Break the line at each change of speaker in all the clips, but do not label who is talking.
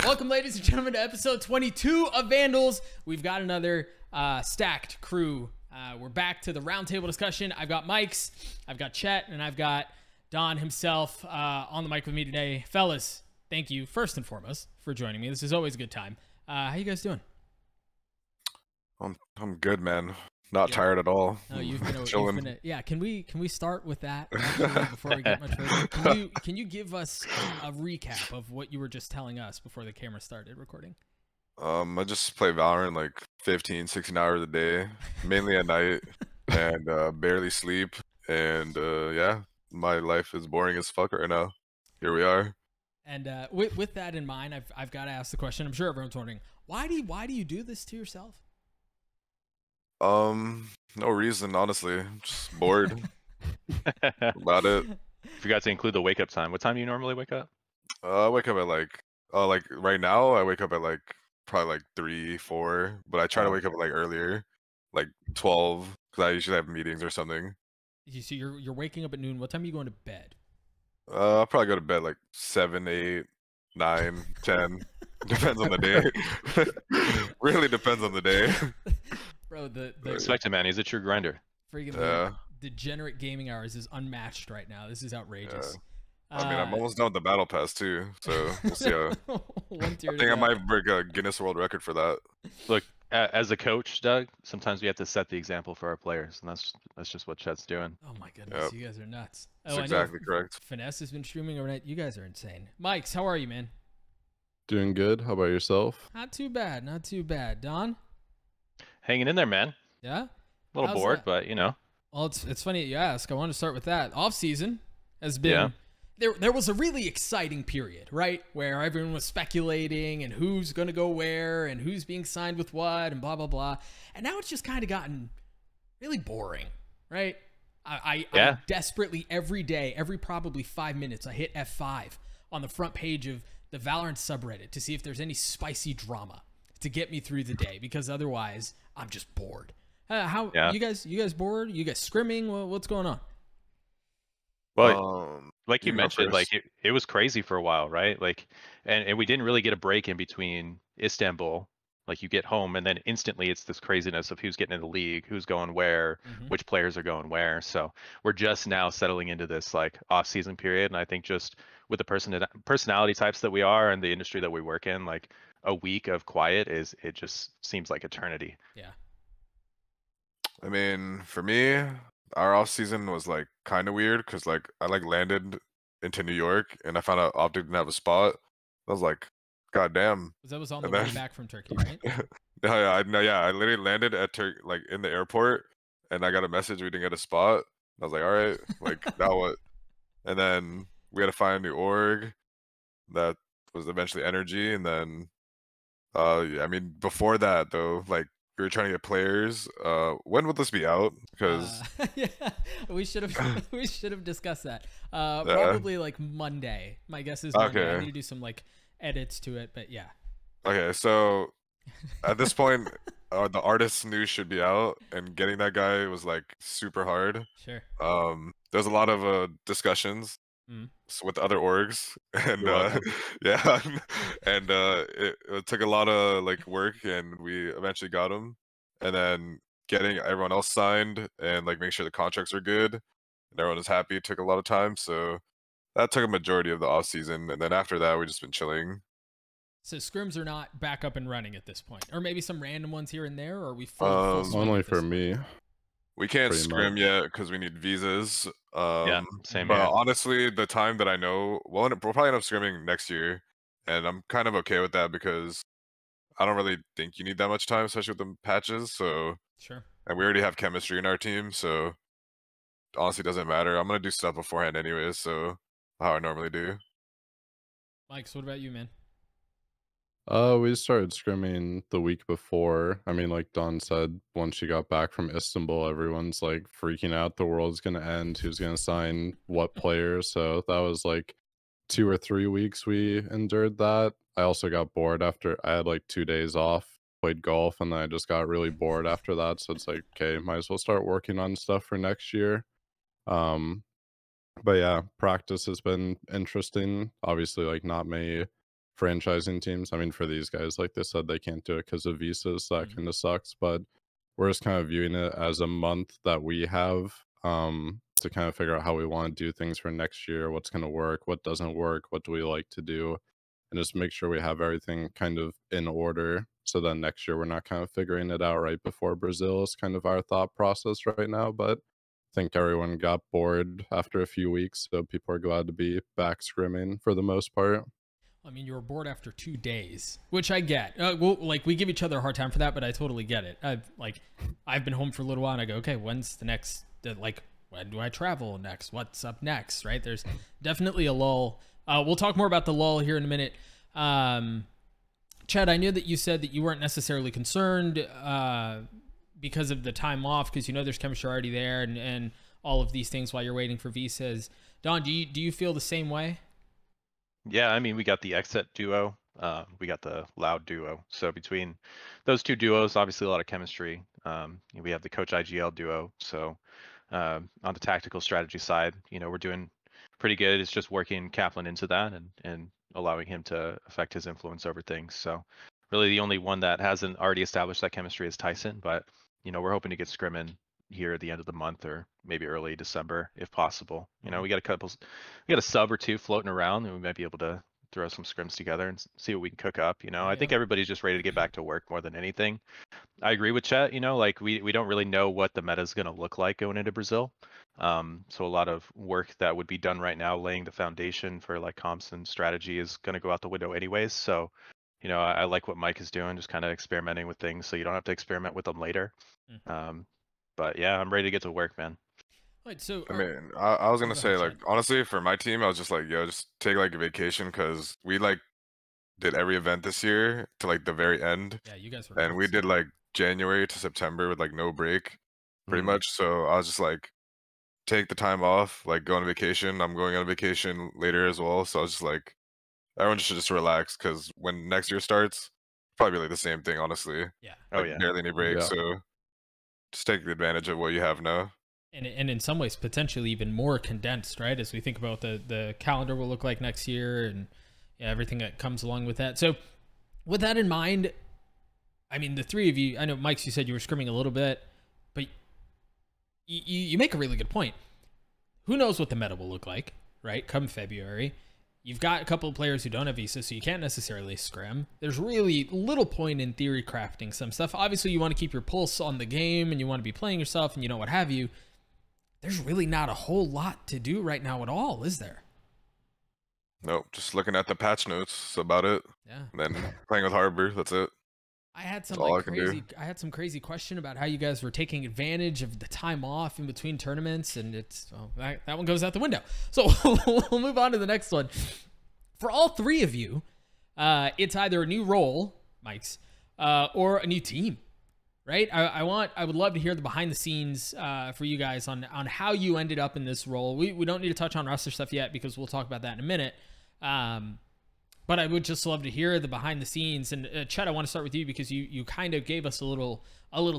Welcome, ladies and gentlemen, to episode 22 of Vandals. We've got another stacked crew. We're back to the roundtable discussion. I've got Mike's, I've got Chet, and I've got Don himself on the mic with me today. Fellas, thank you, first and foremost, for joining me. This is always a good time. How you guys doing?
I'm good, man. Not tired at all.
No, you've been
chilling.
yeah. Can we start with that actually, before we get much further? Can you give us a recap of what you were just telling us before the camera started recording?
I just play Valorant like 15, 16 hours a day, mainly at night, and barely sleep. And yeah, my life is boring as fuck right now. Here we are.
And with that in mind, I've got to ask the question. I'm sure everyone's wondering, why do you do this to yourself?
No reason, honestly. Just bored. About it.
Forgot to include the wake up time. What time do you normally wake up?
I wake up at like right now I wake up at like probably like 3, 4, but I try to wake up like earlier, like 12, because I usually have meetings or something.
So you're waking up at noon. What time are you going to bed?
I'll probably go to bed like 7, 8, 9, 10. Depends on the day. Really depends on the day.
Bro, the
Expect it, man. He's a true grinder.
Freaking degenerate gaming hours is unmatched right now. This is outrageous.
I mean, I'm almost done with the battle pass too, so we'll see. I think I might break a Guinness World Record for that.
Look, as a coach, Doug, sometimes we have to set the example for our players, and that's just what Chet's doing.
Oh my goodness, You guys are nuts.
That's exactly correct.
Finesse has been streaming overnight. You guys are insane. Mike's, how are you, man?
Doing good. How about yourself?
Not too bad. Not too bad. Don?
Hanging in there, man.
Yeah?
A little bored, but you know.
Well, it's funny that you ask. I want to start with that. Off season has been there was a really exciting period, right? Where everyone was speculating and who's going to go where and who's being signed with what and blah, blah, blah. And now it's just kind of gotten really boring, right? I desperately every day, every probably 5 minutes, I hit F5 on the front page of the Valorant subreddit to see if there's any spicy drama to get me through the day, because otherwise I'm just bored. You guys bored? You guys scrimming? What's going on?
Well, like you mentioned, like it was crazy for a while, right? Like, and we didn't really get a break in between Istanbul. Like you get home and then instantly it's this craziness of who's getting in the league, who's going where, which players are going where. So we're just now settling into this like off-season period, and I think just with the personality types that we are and the industry that we work in, like a week of quiet it just seems like eternity.
Yeah.
I mean, for me, our off season was like kind of weird because like I like landed into New York and I found out Optic didn't have a spot. I was like, God damn.
That was on the way back from Turkey, right?
I literally landed at like in the airport, and I got a message we didn't get a spot. I was like, all right, like now what? And then we had to find a new org. That was eventually Energy, and then I mean, before that though, like we were trying to get players. When would this be out? Because
yeah, we should have discussed that. Probably like Monday. My guess is Monday.
Okay.
I need to do some like edits to it, but yeah.
Okay, so at this point, the artist news should be out, and getting that guy was like super hard.
Sure.
There's a lot of discussions with other orgs, and and it took a lot of like work, and we eventually got him, and then getting everyone else signed and like make sure the contracts are good and everyone is happy took a lot of time. So that took a majority of the off season, and then after that we just been chilling.
So scrims are not back up and running at this point, or maybe some random ones here and there, or are we full
only for me.
We can't scrim yet because we need visas.
Yeah, same
But
here.
honestly, the time that I know, we'll probably end up scrimming next year, and I'm kind of okay with that because I don't really think you need that much time, especially with the patches. So
sure.
And we already have chemistry in our team, so honestly, it doesn't matter. I'm gonna do stuff beforehand anyways, so how I normally do.
Mike, so what about you, man?
We started scrimming the week before. I mean, like Don said, once she got back from Istanbul, everyone's like freaking out. The world's gonna end. Who's gonna sign what players? So that was like 2 or 3 weeks we endured that. I also got bored after I had like 2 days off, played golf, and then I just got really bored after that. So it's like, okay, might as well start working on stuff for next year. But yeah, practice has been interesting. Obviously, like not many franchising teams. I mean, for these guys, like they said, they can't do it because of visas. So that kind of sucks. But we're just kind of viewing it as a month that we have to kind of figure out how we want to do things for next year, what's going to work, what doesn't work, what do we like to do, and just make sure we have everything kind of in order. So then next year we're not kind of figuring it out right before Brazil is kind of our thought process right now. But I think everyone got bored after a few weeks, so people are glad to be back scrimming for the most part.
I mean, you were bored after 2 days, which I get. Well, like we give each other a hard time for that, but I totally get it. I've been home for a little while, and I go, okay, when's the next? When do I travel next? What's up next? Right? There's definitely a lull. We'll talk more about the lull here in a minute. Chad, I knew that you said that you weren't necessarily concerned because of the time off, because you know there's chemistry already there, and all of these things while you're waiting for visas. Don, do you feel the same way?
Yeah, I mean, we got the Exet duo, we got the Loud duo. So between those two duos, obviously a lot of chemistry. We have the Coach IGL duo. So on the tactical strategy side, you know, we're doing pretty good. It's just working Kaplan into that and allowing him to affect his influence over things. So really the only one that hasn't already established that chemistry is Tyson. But, you know, we're hoping to get Scrimmin here at the end of the month or maybe early December if possible. You know, we got a sub or two floating around, and we might be able to throw some scrims together and see what we can cook up. You know, I think everybody's just ready to get back to work more than anything. I agree with Chet, you know, like we don't really know what the meta is going to look like going into Brazil. So a lot of work that would be done right now, laying the foundation for like comps and strategy, is going to go out the window anyways. So, you know, I like what Mike is doing, just kind of experimenting with things so you don't have to experiment with them later. But yeah, I'm ready to get to work, man.
Right, so
I mean, I was gonna say, like, honestly, for my team, I was just like, yo, just take like a vacation, because we like did every event this year to like the very end.
Yeah, you guys were.
And we did like January to September with like no break, pretty much. So I was just like, take the time off, like go on vacation. I'm going on vacation later as well. So I was just like, everyone should just relax, because when next year starts, probably like the same thing, honestly.
Yeah.
Like, barely any break. So just take advantage of what you have now.
And in some ways, potentially even more condensed, right? As we think about the calendar will look like next year and everything that comes along with that. So with that in mind, I mean, the three of you, I know, Mike, you said you were scrimming a little bit, but you make a really good point. Who knows what the meta will look like, right? Come February. You've got a couple of players who don't have visas, so you can't necessarily scrim. There's really little point in theory crafting some stuff. Obviously, you want to keep your pulse on the game and you want to be playing yourself and what have you. There's really not a whole lot to do right now at all, is there?
Nope, just looking at the patch notes. That's about it.
Yeah.
And then playing with Harbor. That's it.
I had some I had some crazy question about how you guys were taking advantage of the time off in between tournaments, and that one goes out the window. So we'll move on to the next one. For all three of you, it's either a new role, Mike's, or a new team, right? I would love to hear the behind the scenes for you guys on how you ended up in this role. We don't need to touch on roster stuff yet because we'll talk about that in a minute. But I would just love to hear the behind the scenes. And Chet, I want to start with you because you kind of gave us a little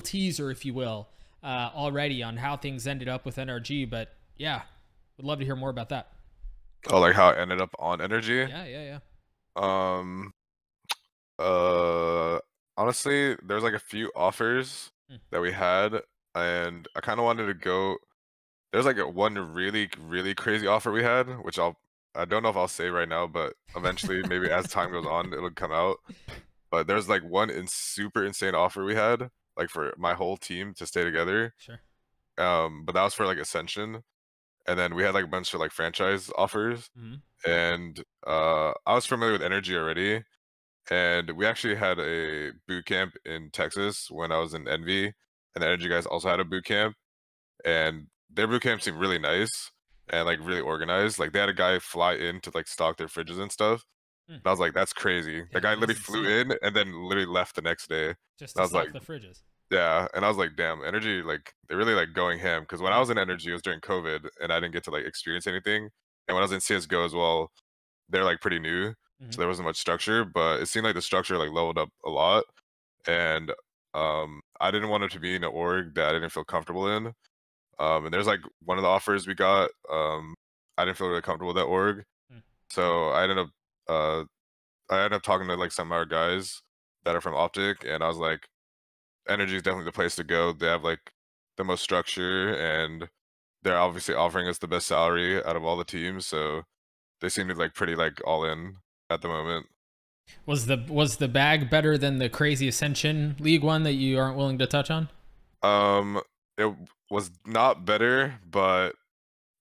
teaser, if you will, already on how things ended up with NRG. But yeah, would love to hear more about that.
Oh, like how it ended up on NRG?
Yeah.
Honestly, there's like a few offers that we had, and I kind of wanted to go. There's like one really, really crazy offer we had, which I don't know if I'll say right now, but eventually, maybe as time goes on, it'll come out. But there's like one super insane offer we had, like for my whole team to stay together.
Sure.
But that was for like Ascension, and then we had like a bunch of like franchise offers. And I was familiar with NRG already, and we actually had a boot camp in Texas when I was in Envy, and the NRG guys also had a boot camp, and their boot camp seemed really nice and like really organized. Like they had a guy fly in to like stock their fridges and stuff. And I was like, that's crazy. Yeah, the guy literally flew in and then literally left the next day.
Just to stock the fridges.
Yeah, and I was like, damn, NRG, like they're really like going ham. Because when I was in NRG, it was during COVID, and I didn't get to like experience anything. And when I was in CS:GO as well, they're like pretty new, so there wasn't much structure. But it seemed like the structure like leveled up a lot, and I didn't want it to be in an org that I didn't feel comfortable in. And there's like one of the offers we got, I didn't feel really comfortable with that org, so I ended up I ended up talking to like some of our guys that are from Optic, and I was like, Energy is definitely the place to go. They have like the most structure, and they're obviously offering us the best salary out of all the teams, so they seem to like pretty like all in at the moment.
Was the bag better than the crazy Ascension League one that you aren't willing to touch on?
It was not better, but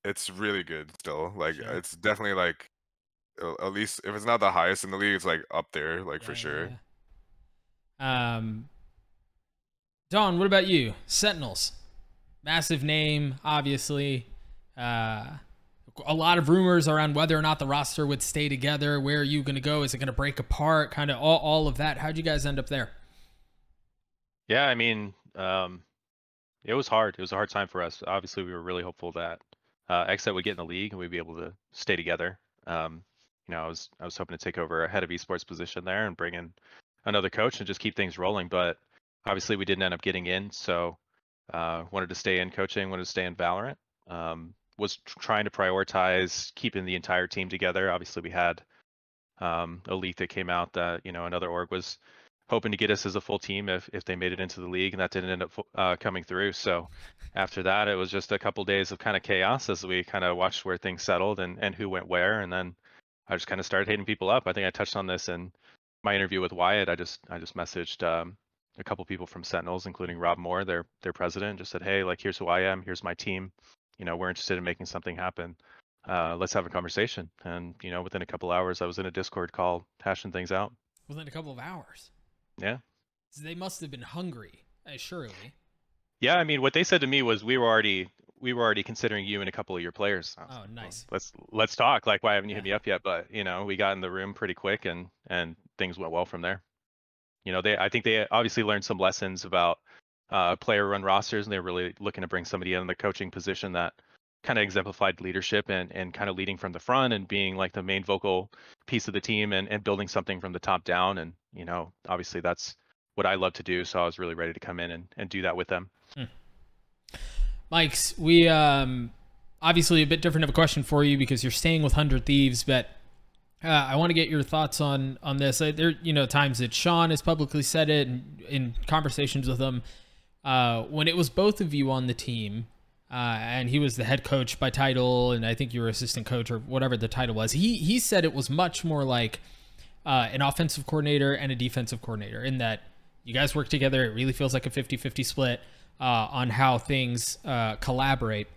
it's really good still. Like
Sure.
it's definitely like at least if it's not the highest in the league, it's like up there, like for sure.
Don, what about you? Sentinels, massive name, obviously. A lot of rumors around whether or not the roster would stay together. Where are you going to go? Is it going to break apart? Kind of all of that. How'd you guys end up there?
Yeah, I mean, it was hard. It was a hard time for us. Obviously, we were really hopeful that Xset would get in the league and we'd be able to stay together. You know, I was hoping to take over a head of esports position there and bring in another coach and just keep things rolling. But obviously, we didn't end up getting in. So wanted to stay in coaching, wanted to stay in Valorant. Was trying to prioritize keeping the entire team together. Obviously, we had a leak that came out that, you know, another org was hoping to get us as a full team if they made it into the league, and that didn't end up coming through. So after that, it was just a couple days of kind of chaos as we kind of watched where things settled and who went where. And then I just kind of started hitting people up. I think I touched on this in my interview with Wyatt. I just messaged a couple people from Sentinels, including Rob Moore, their president, and just said, hey, like, here's who I am. Here's my team. You know, we're interested in making something happen. Let's have a conversation. And, you know, within a couple hours, I was in a Discord call hashing things out.
Within a couple of hours?
Yeah.
They must have been hungry, surely.
Yeah, I mean, what they said to me was we were already considering you and a couple of your players.
Oh, nice.
Well, let's talk. Like, why haven't you hit me up yet? But, you know, we got in the room pretty quick and things went well from there. You know, I think they obviously learned some lessons about player run rosters, and they're really looking to bring somebody in the coaching position that kind of exemplified leadership and kind of leading from the front and being like the main vocal piece of the team and building something from the top down. And, you know, obviously that's what I love to do. So I was really ready to come in and do that with them.
Mike's, we obviously a bit different of a question for you because you're staying with 100 Thieves, but I want to get your thoughts on this. There, you know, times that Sean has publicly said it in conversations with him. When it was both of you on the team, and he was the head coach by title, and I think you were assistant coach or whatever the title was, he said it was much more like an offensive coordinator and a defensive coordinator, in that you guys work together. It really feels like a 50-50 split on how things collaborate.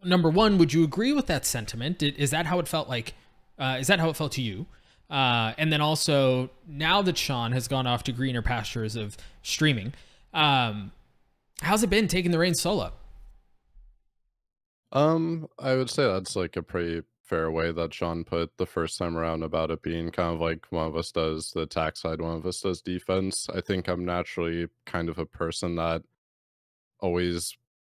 Number one, would you agree with that sentiment? Is that how it felt like? Is that how it felt to you? And then also, now that Sean has gone off to greener pastures of streaming, how's it been taking the reins solo?
I would say that's like a pretty fair way that Sean put the first time around about it being kind of like one of us does the attack side, one of us does defense. I think I'm naturally kind of a person that always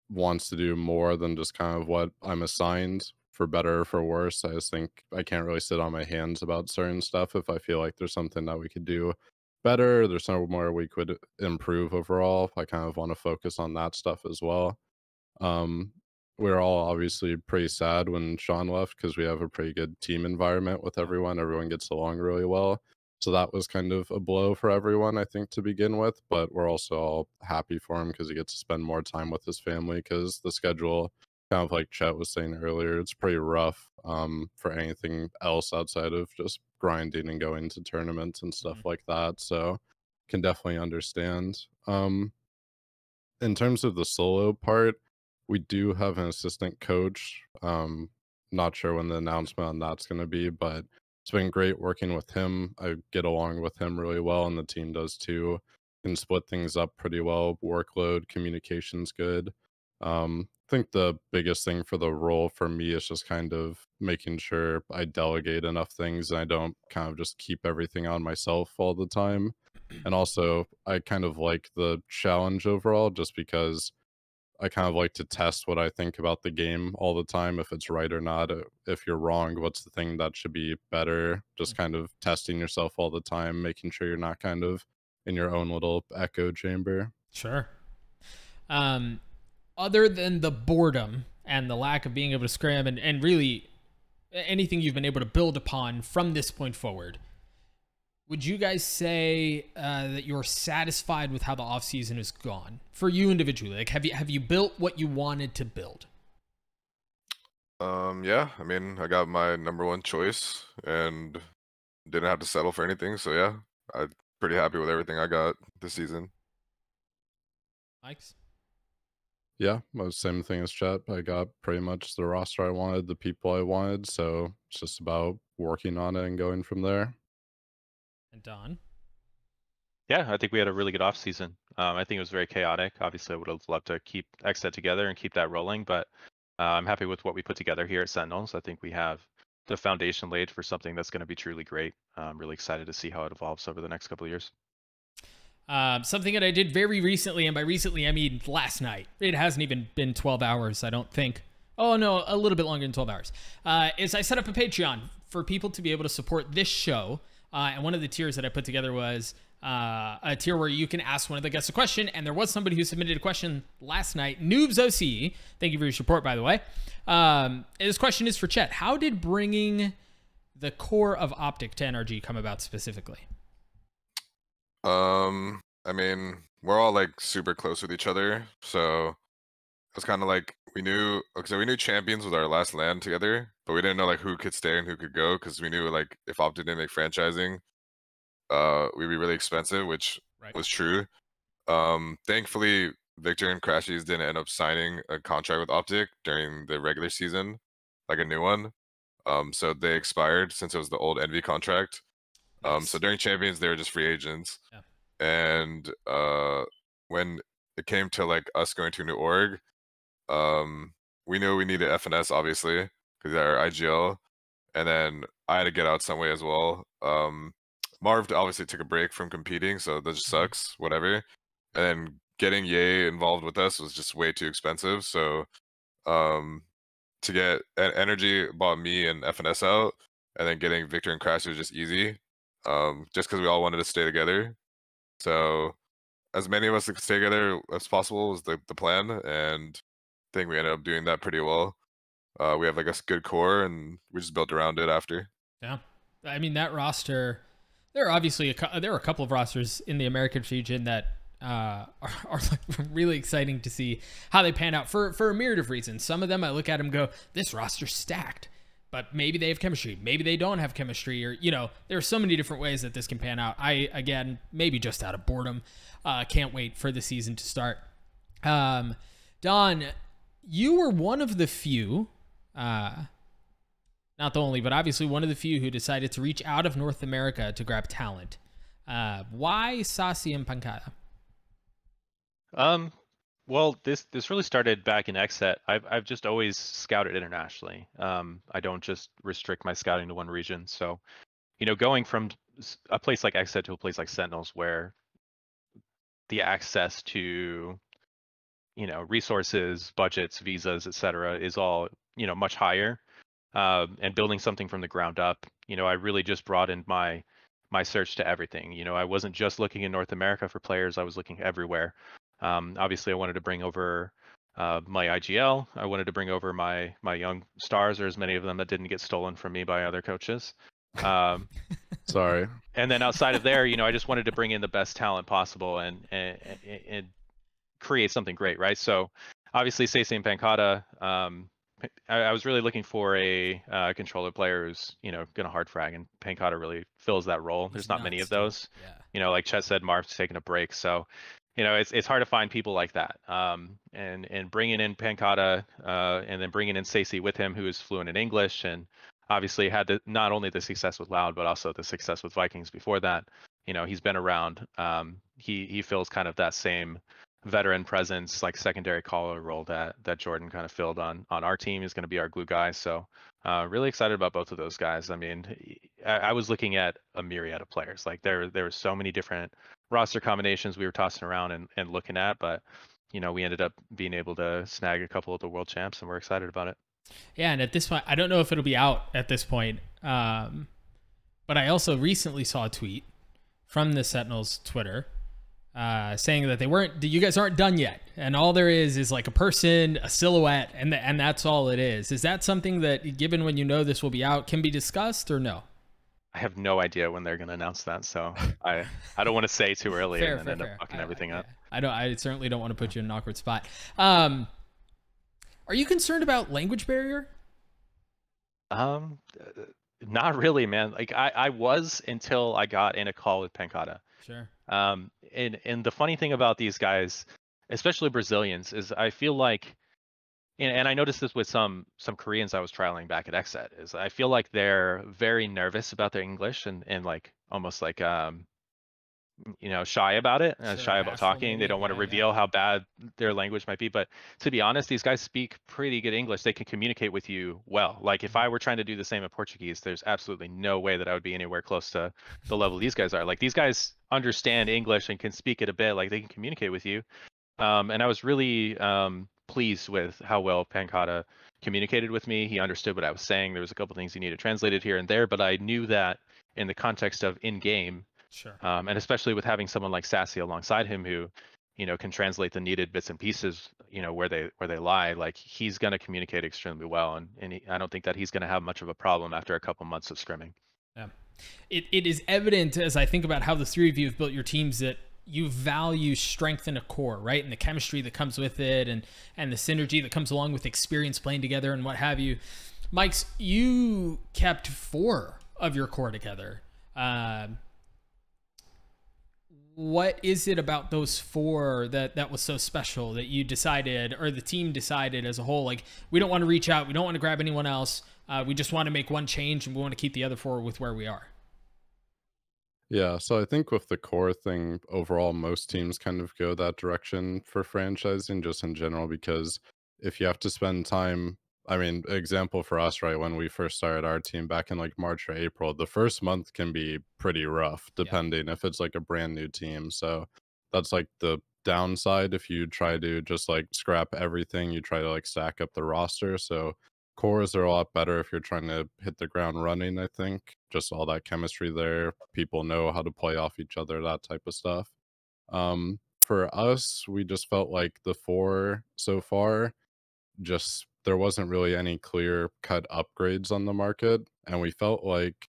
wants to do more than just kind of what I'm assigned, for better or for worse. I just think I can't really sit on my hands about certain stuff. If I feel like there's something that we could do better, there's somewhere we could improve overall, I kind of want to focus on that stuff as well. We're all obviously pretty sad when Sean left because we have a pretty good team environment with everyone. Everyone gets along really well. So that was kind of a blow for everyone, I think, to begin with. But we're also all happy for him because he gets to spend more time with his family, because the schedule, kind of like Chet was saying earlier, it's pretty rough for anything else outside of just grinding and going to tournaments and stuff like that. So can definitely understand. In terms of the solo part, we do have an assistant coach. Not sure when the announcement on that's going to be, but it's been great working with him. I get along with him really well, and the team does too. Can split things up pretty well. Workload, communication's good. I think the biggest thing for the role for me is just kind of making sure I delegate enough things and I don't kind of just keep everything on myself all the time. And also, I kind of like the challenge overall, just because I kind of like to test what I think about the game all the time, if it's right or not. If you're wrong, what's the thing that should be better? Just kind of testing yourself all the time, making sure you're not kind of in your own little echo chamber.
Sure. Other than the boredom and the lack of being able to scram and really anything you've been able to build upon from this point forward, would you guys say that you're satisfied with how the offseason has gone for you individually? Like, have you built what you wanted to build?
Yeah, I mean, I got my #1 choice and didn't have to settle for anything. So yeah, I'm pretty happy with everything I got this season.
Mike's?
Yeah, same thing as Chet. I got pretty much the roster I wanted, the people I wanted. So it's just about working on it and going from there.
And Don?
Yeah, I think we had a really good offseason. I think it was very chaotic. Obviously, I would have loved to keep Xset together and keep that rolling, but I'm happy with what we put together here at Sentinels. I think we have the foundation laid for something that's going to be truly great. I'm really excited to see how it evolves over the next couple of years.
Something that I did very recently, and by recently I mean last night. It hasn't even been 12 hours, I don't think. Oh no, a little bit longer than 12 hours. Is I set up a Patreon for people to be able to support this show. And one of the tiers that I put together was a tier where you can ask one of the guests a question. And there was somebody who submitted a question last night. Noobs OCE. Thank you for your support, by the way. This question is for Chet. How did bringing the core of Optic to NRG come about specifically?
I mean, we're all like super close with each other. So it was kind of like we knew champions with our last LAN together, but we didn't know like who could stay and who could go because we knew like if Optic didn't make franchising, we'd be really expensive, which was true. Thankfully, Victor and Crashies didn't end up signing a contract with Optic during the regular season, like a new one. So they expired since it was the old Envy contract. So during Champions, they were just free agents.
Yeah.
And when it came to like us going to a new org, we knew we needed FNS obviously because they're IGL, and then I had to get out some way as well. Marv obviously took a break from competing, so that just sucks. Whatever. And then getting Ye involved with us was just way too expensive. So to get Energy bought me and FNS out, and then getting Victor and Crash was just easy. Just because we all wanted to stay together. So as many of us to stay together as possible was the plan, and I think we ended up doing that pretty well. We have like a good core, and we just built around it after.
Yeah, I mean that roster. There are obviously there are a couple of rosters in the American region that are really exciting to see how they pan out for a myriad of reasons. Some of them I look at them and go, this roster's stacked. But maybe they have chemistry. Maybe they don't have chemistry. Or, there are so many different ways that this can pan out. Again, maybe just out of boredom, can't wait for the season to start. Don, you were one of the few, not the only, but obviously one of the few who decided to reach out of North America to grab talent. Why Saci and Pancada?
Well, this really started back in Xset. I've just always scouted internationally. I don't just restrict my scouting to one region. So, going from a place like Xset to a place like Sentinels, where the access to, resources, budgets, visas, etc., is all much higher, and building something from the ground up, I really just broadened my search to everything. I wasn't just looking in North America for players. I was looking everywhere. Obviously, I wanted to bring over my IGL. I wanted to bring over my young stars. There's many of them that didn't get stolen from me by other coaches.
Sorry.
And then outside of there, I just wanted to bring in the best talent possible and create something great, right? So obviously, Saci and Pancada, I was really looking for a controller player who's going to hard frag, and Pancada really fills that role. There's not many of those. Yeah. Like Chet said, Marv's taking a break, so. It's hard to find people like that. And bringing in Pancada and then bringing in Saci with him, who is fluent in English and obviously had not only the success with Loud, but also the success with Vikings before that. He's been around. He fills kind of that same veteran presence, like secondary caller role that Jordan kind of filled on our team. Is going to be our glue guy. So really excited about both of those guys. I mean, I was looking at a myriad of players. Like there were so many different roster combinations we were tossing around and looking at, but we ended up being able to snag a couple of the world champs, and we're excited about it.
Yeah, and at this point, I don't know if it'll be out at this point, but I also recently saw a tweet from the Sentinels Twitter saying that you guys aren't done yet, and all there is like a person, a silhouette, and that's all it is. Is that something that, given when this will be out, can be discussed or no?
I have no idea when they're going to announce that, so I don't want to say too early and then end up fucking everything up.
I certainly don't want to put you in an awkward spot. Are you concerned about language barrier?
Not really, man. Like I was until I got in a call with Pancada.
Sure.
And the funny thing about these guys, especially Brazilians, is I feel like, and I noticed this with some Koreans I was trialing back at XSET, is I feel like they're very nervous about their English and like almost like shy about it, shy about talking. They don't want to reveal how bad their language might be. But to be honest, these guys speak pretty good English. They can communicate with you well. Like if I were trying to do the same in Portuguese, there's absolutely no way that I would be anywhere close to the level these guys are. Like these guys understand English and can speak it a bit. Like they can communicate with you. And I was really pleased with how well Pancada communicated with me. He understood what I was saying. There was a couple things he needed translated here and there, but I knew that in the context of in-game,
sure.
And especially with having someone like Sassy alongside him who, can translate the needed bits and pieces, where they lie, like he's going to communicate extremely well. And I don't think that he's going to have much of a problem after a couple months of scrimming.
Yeah. It is evident as I think about how the three of you have built your teams that you value strength in a core, right? And the chemistry that comes with it and the synergy that comes along with experience playing together and what have you. Mike's, you kept 4 of your core together. What is it about those 4 that was so special that you decided, or the team decided as a whole, like, we don't want to reach out, we don't want to grab anyone else, we just want to make one change and we want to keep the other 4 with where we are?
Yeah, so I think with the core thing, overall, most teams kind of go that direction for franchising just in general, because if you have to spend time, I mean, example for us, right, when we first started our team back in like March or April, the first month can be pretty rough, depending if it's like a brand new team. So that's like the downside if you try to just like scrap everything, you try to like stack up the roster. So cores are a lot better if you're trying to hit the ground running, I think. Just all that chemistry there. People know how to play off each other, that type of stuff. For us, we just felt like the 4 so far, just there wasn't really any clear cut upgrades on the market. And we felt like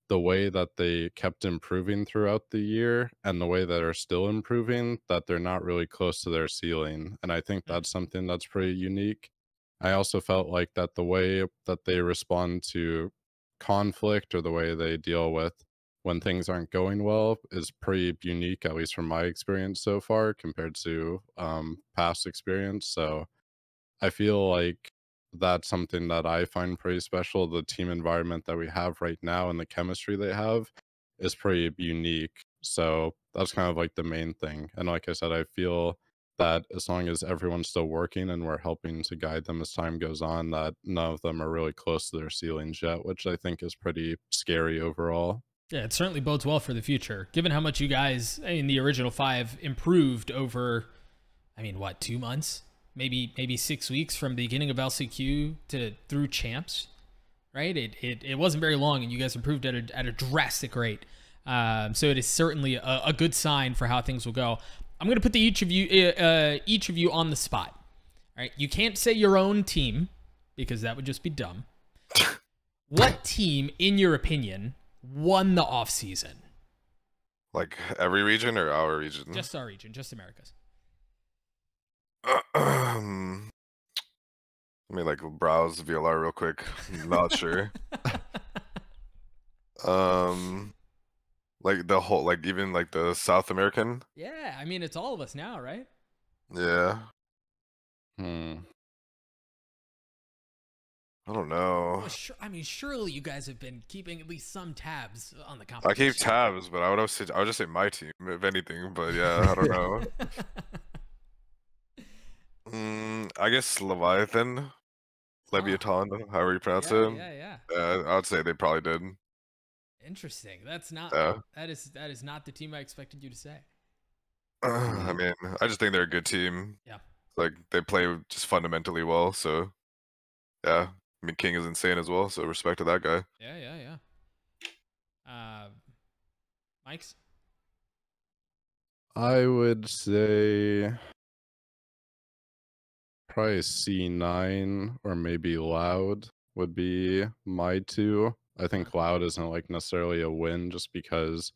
the way that they kept improving throughout the year and the way that they're still improving, that they're not really close to their ceiling. And I think that's something that's pretty unique. I also felt like that the way that they respond to conflict or the way they deal with when things aren't going well is pretty unique, at least from my experience so far compared to past experience. So I feel like that's something that I find pretty special. The team environment that we have right now and the chemistry they have is pretty unique. So that's kind of like the main thing. And like I said, I feel that as long as everyone's still working and we're helping to guide them as time goes on, that none of them are really close to their ceilings yet, which I think is pretty scary overall.
Yeah, it certainly bodes well for the future, given how much you guys in the original 5 improved over, I mean, what, 2 months? Maybe 6 weeks from the beginning of LCQ to through champs, right? It wasn't very long, and you guys improved at a drastic rate. So it is certainly a good sign for how things will go. I'm going to put each of you on the spot. All right, you can't say your own team because that would just be dumb. What team, in your opinion, won the off season?
Like every region or our region?
Just our region, just Americas.
Let me like browse VLR real quick. I'm not sure. Like the whole, like even like the South American.
Yeah, I mean it's all of us now, right?
Yeah. I don't know.
Well, I mean, surely you guys have been keeping at least some tabs on the competition.
I keep tabs, but I would just say my team, if anything. But yeah, I don't know. I guess Leviathan, Leviathan, however you pronounce it.
Yeah.
I would say they probably did.
Interesting. That's not. That is not the team I expected you to say.
I mean, I just think they're a good team.
Yeah.
Like they play just fundamentally well. So, yeah. I mean, King is insane as well. So respect to that guy.
Yeah. Mike's.
I would say probably C9 or maybe Loud would be my 2. I think Cloud isn't like necessarily a win just because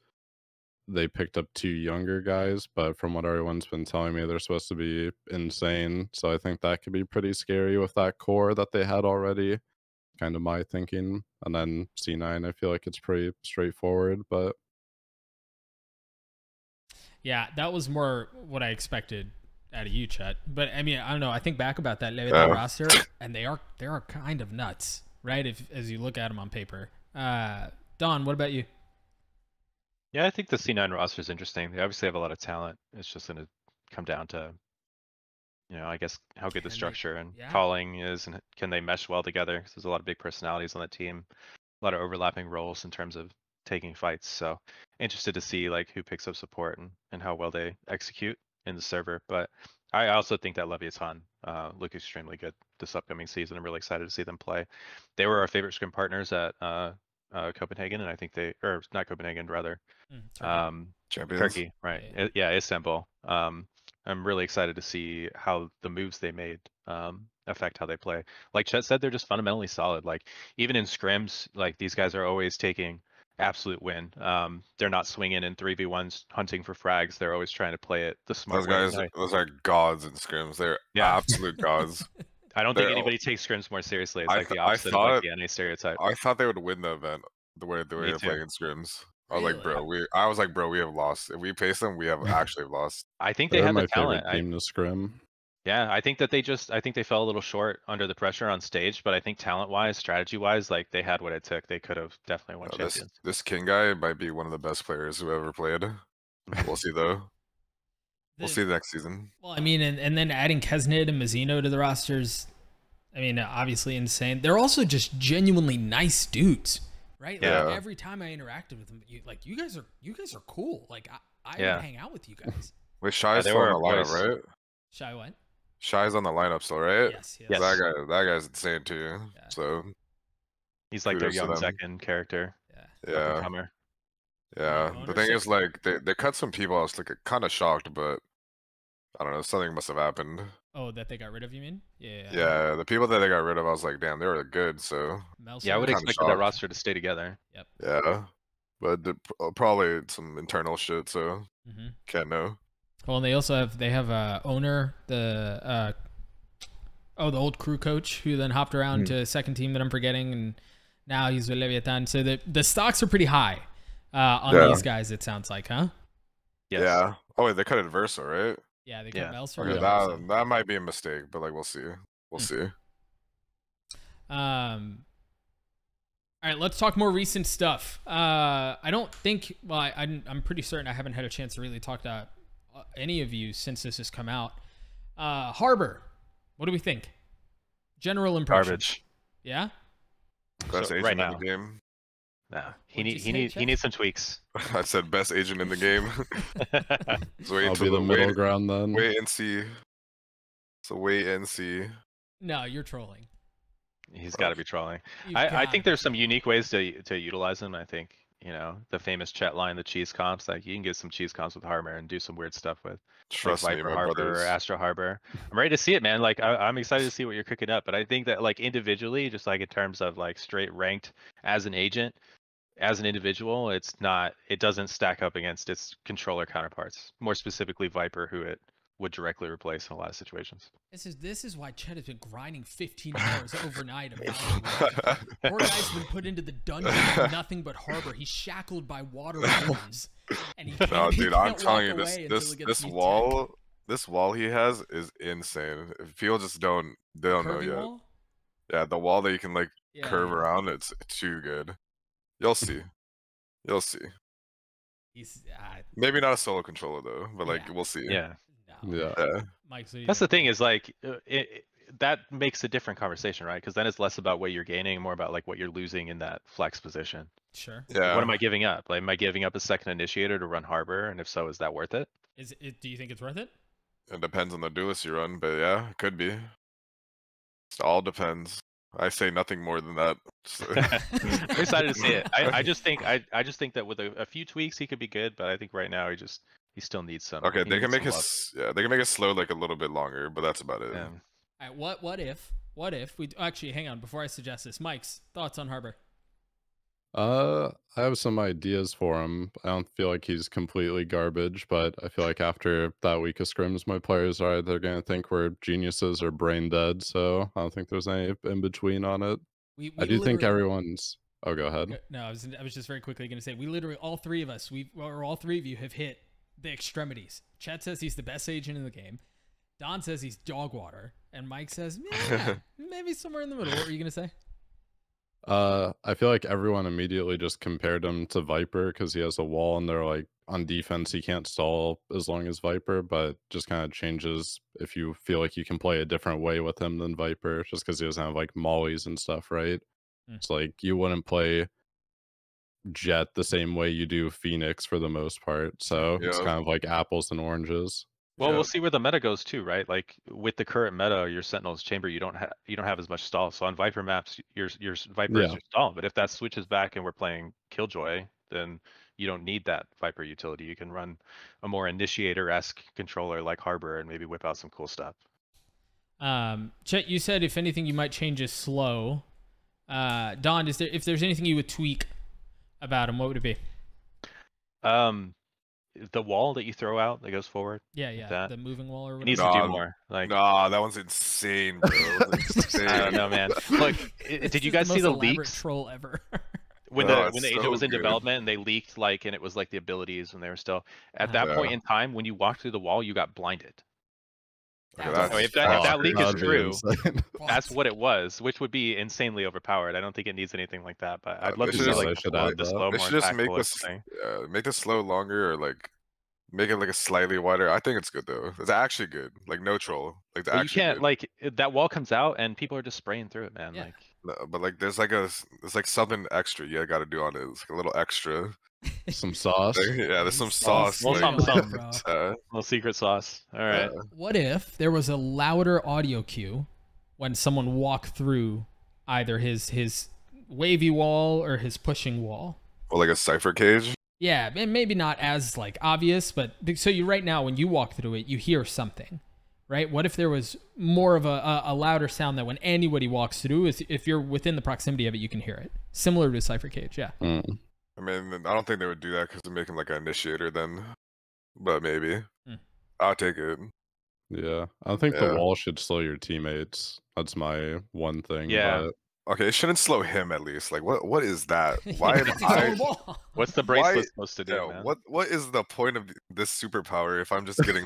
they picked up 2 younger guys, but from what everyone's been telling me, they're supposed to be insane. So I think that could be pretty scary with that core that they had already. Kind of my thinking. And then C9, I feel like it's pretty straightforward, but
yeah, that was more what I expected out of you, Chet. But I mean, I don't know. I think back about that Leviathan roster, and they are kind of nuts, right? As you look at them on paper. Don, what about you?
Yeah, I think the C9 roster is interesting. They obviously have a lot of talent. It's just going to come down to, I guess how good the structure and calling is, and can they mesh well together? Because there's a lot of big personalities on the team, a lot of overlapping roles in terms of taking fights. So interested to see like who picks up support and how well they execute in the server. But I also think that Leviathan look extremely good this upcoming season. I'm really excited to see them play. They were our favorite scrim partners at Copenhagen, and I think or not Copenhagen, rather Turkey, right? Yeah, Istanbul. I'm really excited to see how the moves they made affect how they play. Like Chet said, they're just fundamentally solid. Like even in scrims, like these guys are always taking absolute win. They're not swinging in 3v1s hunting for frags. They're always trying to play it the smart way.
Those are gods in scrims. They're absolute gods.
I don't think anybody takes scrims more seriously. It's like the opposite of like the NA stereotype.
I thought they would win the event the way they're playing in scrims. I was like, bro, we have lost. If we pace them, we have actually lost.
I think they have the talent.
Team to scrim.
Yeah, I think that I think they fell a little short under the pressure on stage, but I think talent-wise, strategy-wise, like they had what it took. They could have definitely won champions.
This King guy might be one of the best players who ever played. We'll see though. We'll see the next season.
Well, I mean, and then adding Kesnid and Mazzino to the rosters, I mean, obviously insane. They're also just genuinely nice dudes. Right? Like every time I interacted with them, you guys are cool. Like I would hang out with you guys.
Wait, Shy's still on the lineup, right?
Shy what?
Shy's on the lineup still, right?
Yes.
That guy's insane too. Yeah. So
he's like their young second character.
Yeah. The thing is, like, they cut some people. I was like kind of shocked, but I don't know. Something must have happened.
Oh, that they got rid of, you mean? Yeah.
Yeah, the people that they got rid of, I was like, damn, they were good. So
I would expect that roster to stay together.
Yep.
Yeah, but probably some internal shit. So can't know.
Well, and they also have owner, the old crew coach who then hopped around to second team that I'm forgetting, and now he's with Leviathan. So the stocks are pretty high on these guys. It sounds like, huh?
Yes.
Yeah. Oh wait, they cut it Versa, right?
Yeah, they cut Melser.
Okay, that might be a mistake, but like we'll see. We'll see.
All right, let's talk more recent stuff. I don't think. Well, I'm pretty certain I haven't had a chance to really talk to any of you since this has come out. Harbor, what do we think? General impression.
Garbage.
Yeah.
Best agent in the game.
No, he needs some tweaks.
I said best agent in the game.
So I'll be the middle ground then.
Wait and see. So wait and see.
No, you're trolling.
He's got to be trolling. I think there's some unique ways to utilize him. I think the famous chat line, the cheese comps. Like you can get some cheese comps with Harbor and do some weird stuff with Viper Harbor or Astro Harbor. I'm ready to see it, man. Like I'm excited to see what you're cooking up. But I think that like individually, just like in terms of like straight ranked as an agent, as an individual, it doesn't stack up against its controller counterparts. More specifically, Viper, who it would directly replace in a lot of situations.
This is why Chet has been grinding 15 hours overnight. Poor guy's been put into the dungeon with nothing but Harbor. He's shackled by water runes, and he can't,
dude, I'm telling you, this wall he has is insane. If people just don't know yet. Wall? Yeah, the wall that you can like curve around, it's too good. You'll see. You'll see.
He's
maybe not a solo controller though, but like we'll see.
Yeah.
No.
Yeah.
Mike,
that's the thing is like that makes a different conversation, right? Because then it's less about what you're gaining, more about like what you're losing in that flex position.
Sure.
Yeah.
What am I giving up? Like, am I giving up a second initiator to run Harbor? And if so, is that worth it?
Do you think it's worth it?
It depends on the duelist you run, but yeah, it could be. It all depends. I say nothing more than that.
I'm excited to see it. I just think that with a few tweaks he could be good, but I think right now he still needs some.
Okay, they can make it slow like a little bit longer, but that's about it.
All right, what if we actually hang on before I suggest this? Mike's thoughts on Harbor?
I have some ideas for him. I don't feel like he's completely garbage, but I feel like after that week of scrims, my players are either going to think we're geniuses or brain dead. So I don't think there's any in between on it. I do think everyone's. Oh, go ahead.
No, I was just very quickly going to say we literally all three of us, all three of you have hit the extremities. Chet says he's the best agent in the game. Don says he's dog water, and Mike says maybe somewhere in the middle. What were you going to say?
I feel like everyone immediately just compared him to Viper because he has a wall, and they're like, on defense he can't stall as long as Viper, but just kind of changes if you feel like you can play a different way with him than Viper, just because he doesn't have like mollies and stuff, right? It's like you wouldn't play Jet the same way you do Phoenix for the most part, so it's kind of like apples and oranges.
Well, we'll see where the meta goes too, right? Like with the current meta, your Sentinel's chamber, you don't have as much stall. So on Viper maps, your Viper is your stall. But if that switches back and we're playing Killjoy, then you don't need that Viper utility. You can run a more initiator-esque controller like Harbor and maybe whip out some cool stuff.
Chet, you said if anything you might change is slow. Don, if there's anything you would tweak about him, what would it be?
The wall that you throw out that goes forward.
Yeah, the moving wall or whatever.
It needs to do more. Like,
nah, that one's insane, bro. Insane.
I don't know, man. Look, did you guys see the leaks?
Troll ever.
when the agent was in development and they leaked and it was like the abilities when they were still at that point in time, when you walked through the wall, you got blinded. If that leak is true, that's what it was, which would be insanely overpowered. I don't think it needs anything like that, but I'd love to see the slow
more. They should just make the slow longer, or like make it like a slightly wider. I think it's good though. It's actually good. Like no troll. Like the
you can't that wall comes out and people are just spraying through it, man.
Yeah.
Like,
no, but like there's like something extra you got to do on it. It's like a little extra.
Some sauce.
Yeah, there's some sauce.
Little secret sauce. All right.
What if there was a louder audio cue when someone walked through either his wavy wall or his pushing wall?
Or like a cipher cage?
Yeah, and maybe not as like obvious, but so you right now when you walk through it, you hear something, right? What if there was more of a louder sound that when anybody walks through, if you're within the proximity of it, you can hear it, similar to a cipher cage? Yeah.
I mean, I don't think they would do that because they're making like an initiator then, but maybe. I'll take it.
Yeah, I don't think the wall should slow your teammates. That's my one thing.
Yeah.
But...
okay, it shouldn't slow him at least. Like, what is that? Why am I?
What's the bracelet supposed to do? Man?
What is the point of this superpower if I'm just getting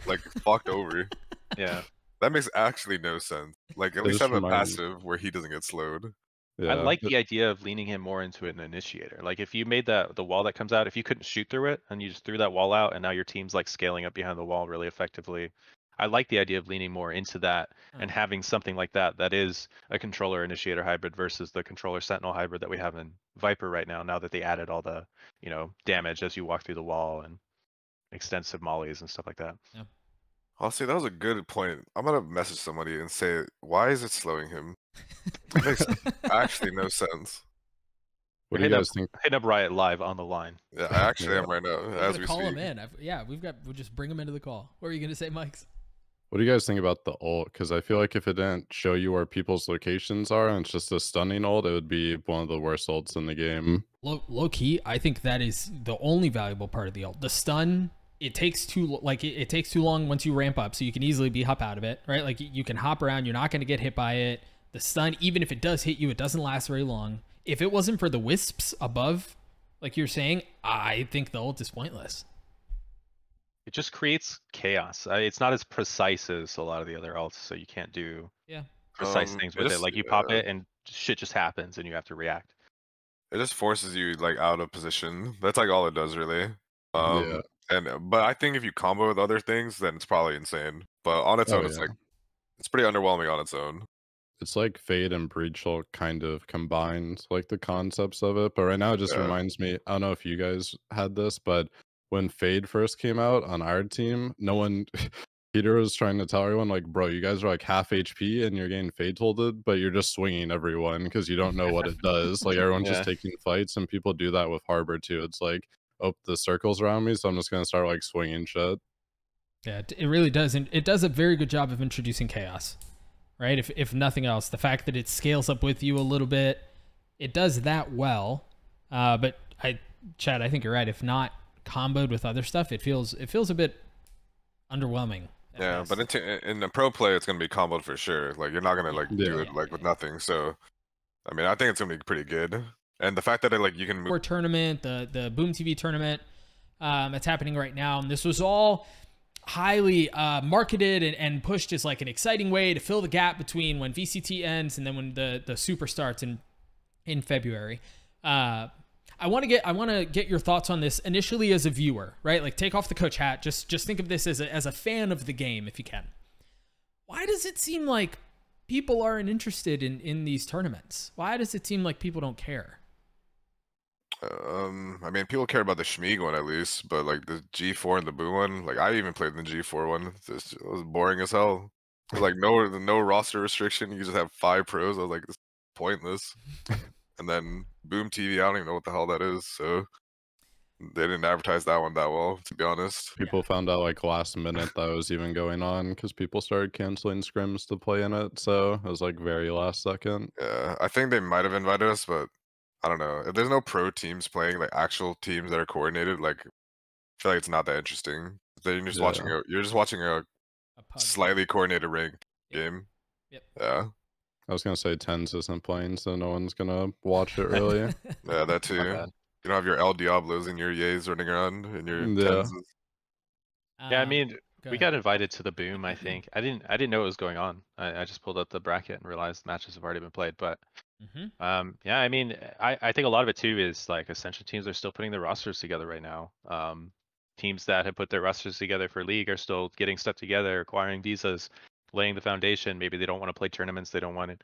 like fucked over?
Yeah,
that makes actually no sense. Like, at least have a passive where he doesn't get slowed.
Yeah. I like the idea of leaning him more into an initiator. Like if you made the wall that comes out, if you couldn't shoot through it and you just threw that wall out and now your team's like scaling up behind the wall really effectively. I like the idea of leaning more into that and having something like that is a controller initiator hybrid versus the controller sentinel hybrid that we have in Viper right now that they added all the, damage as you walk through the wall and extensive mollies and stuff like that.
Yeah.
Honestly, that was a good point. I'm gonna message somebody and say, why is it slowing him? It makes actually no sense.
What do you guys think?
Hit up Riot live on the line.
Yeah, I actually am right now as we
call
speak.
him in. We'll just bring him into the call. What were you gonna say, Mike?
What do you guys think about the ult? Because I feel like if it didn't show you where people's locations are and it's just a stunning ult, it would be one of the worst ults in the game.
Low key, I think that is the only valuable part of the ult. The stun, it takes too long once you ramp up, so you can easily be hop out of it, right? Like you can hop around, you're not gonna get hit by it. The stun, even if it does hit you, it doesn't last very long. If it wasn't for the wisps above, like you're saying, I think the ult is pointless.
It just creates chaos. It's not as precise as a lot of the other ults, so you can't do precise things with it. Like you pop it and shit just happens and you have to react.
It just forces you like out of position. That's like all it does really. But I think if you combo with other things, then it's probably insane. But on its own, it's pretty underwhelming on its own.
It's like Fade and Breach Ult kind of combined, like the concepts of it. But right now it just reminds me, I don't know if you guys had this, but when Fade first came out on our team, Peter was trying to tell everyone, like, bro, you guys are like half HP and you're getting Fade tilted, but you're just swinging everyone because you don't know what it does. Like, everyone's just taking fights, and people do that with Harbor too. It's like, oh, the circle's around me, so I'm just going to start like swinging shit.
Yeah, it really does. And it does a very good job of introducing chaos. Right? If nothing else, the fact that it scales up with you a little bit, it does that well. But Chad, I think you're right. If not comboed with other stuff, it feels a bit underwhelming.
Yeah, but in the pro play, it's gonna be comboed for sure. Like you're not gonna like do it like with nothing. So, I mean, I think it's gonna be pretty good. And the fact that you can move
tournament, the Boom TV tournament, that's happening right now, and this was all highly marketed and pushed as like an exciting way to fill the gap between when VCT ends and then when the Super starts in February. I want to get your thoughts on this initially as a viewer, right? Like take off the coach hat. Just think of this as a fan of the game if you can. Why does it seem like people aren't interested in these tournaments? Why does it seem like people don't care?
I mean, people care about the Shmieg one at least, but like the G4 and the Boo one, like I even played in the G4 one. It was boring as hell. It was like no roster restriction. You just have 5 pros. I was like, this is pointless. And then Boom TV, I don't even know what the hell that is. So they didn't advertise that one that well, to be honest.
People found out like last minute that was even going on because people started canceling scrims to play in it. So it was like very last second.
Yeah, I think they might have invited us, but I don't know. If there's no pro teams playing, like actual teams that are coordinated, like I feel like it's not that interesting. You're just watching a slightly coordinated ranked game.
Yep.
Yeah.
I was gonna say TenZ isn't playing, so no one's gonna watch it really.
Yeah, that too. You don't have your El Diablos and your Yays running around and your TenZs.
Yeah, I mean, we got invited to the Boom. I think I didn't know what was going on. I just pulled up the bracket and realized matches have already been played. But yeah, I mean, I think a lot of it too is like Ascension teams are still putting their rosters together right now. Teams that have put their rosters together for League are still getting stuff together, acquiring visas, laying the foundation. Maybe they don't want to play tournaments. They don't want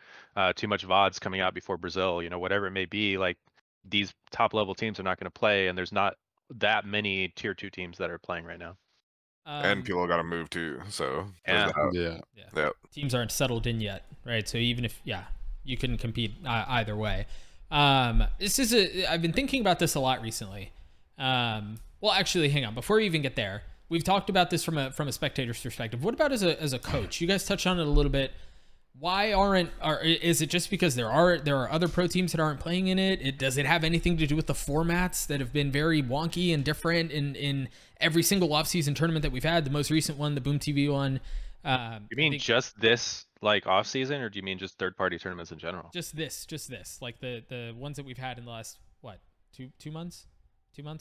too much VODs coming out before Brazil, whatever it may be. Like these top level teams are not going to play, and there's not that many tier 2 teams that are playing right now.
And people got to move too. So
yeah.
Teams aren't settled in yet, right? So even if, you couldn't compete either way. I've been thinking about this a lot recently. Well, actually, hang on. Before we even get there, we've talked about this from a spectator's perspective. What about as a coach? You guys touched on it a little bit. Why is it just because there are other pro teams that aren't playing in it? Does it have anything to do with the formats that have been very wonky and different in every single offseason tournament that we've had? The most recent one, the Boom TV one.
You mean just this like off season, or do you mean just third-party tournaments in general?
Just this, like the ones that we've had in the last two months,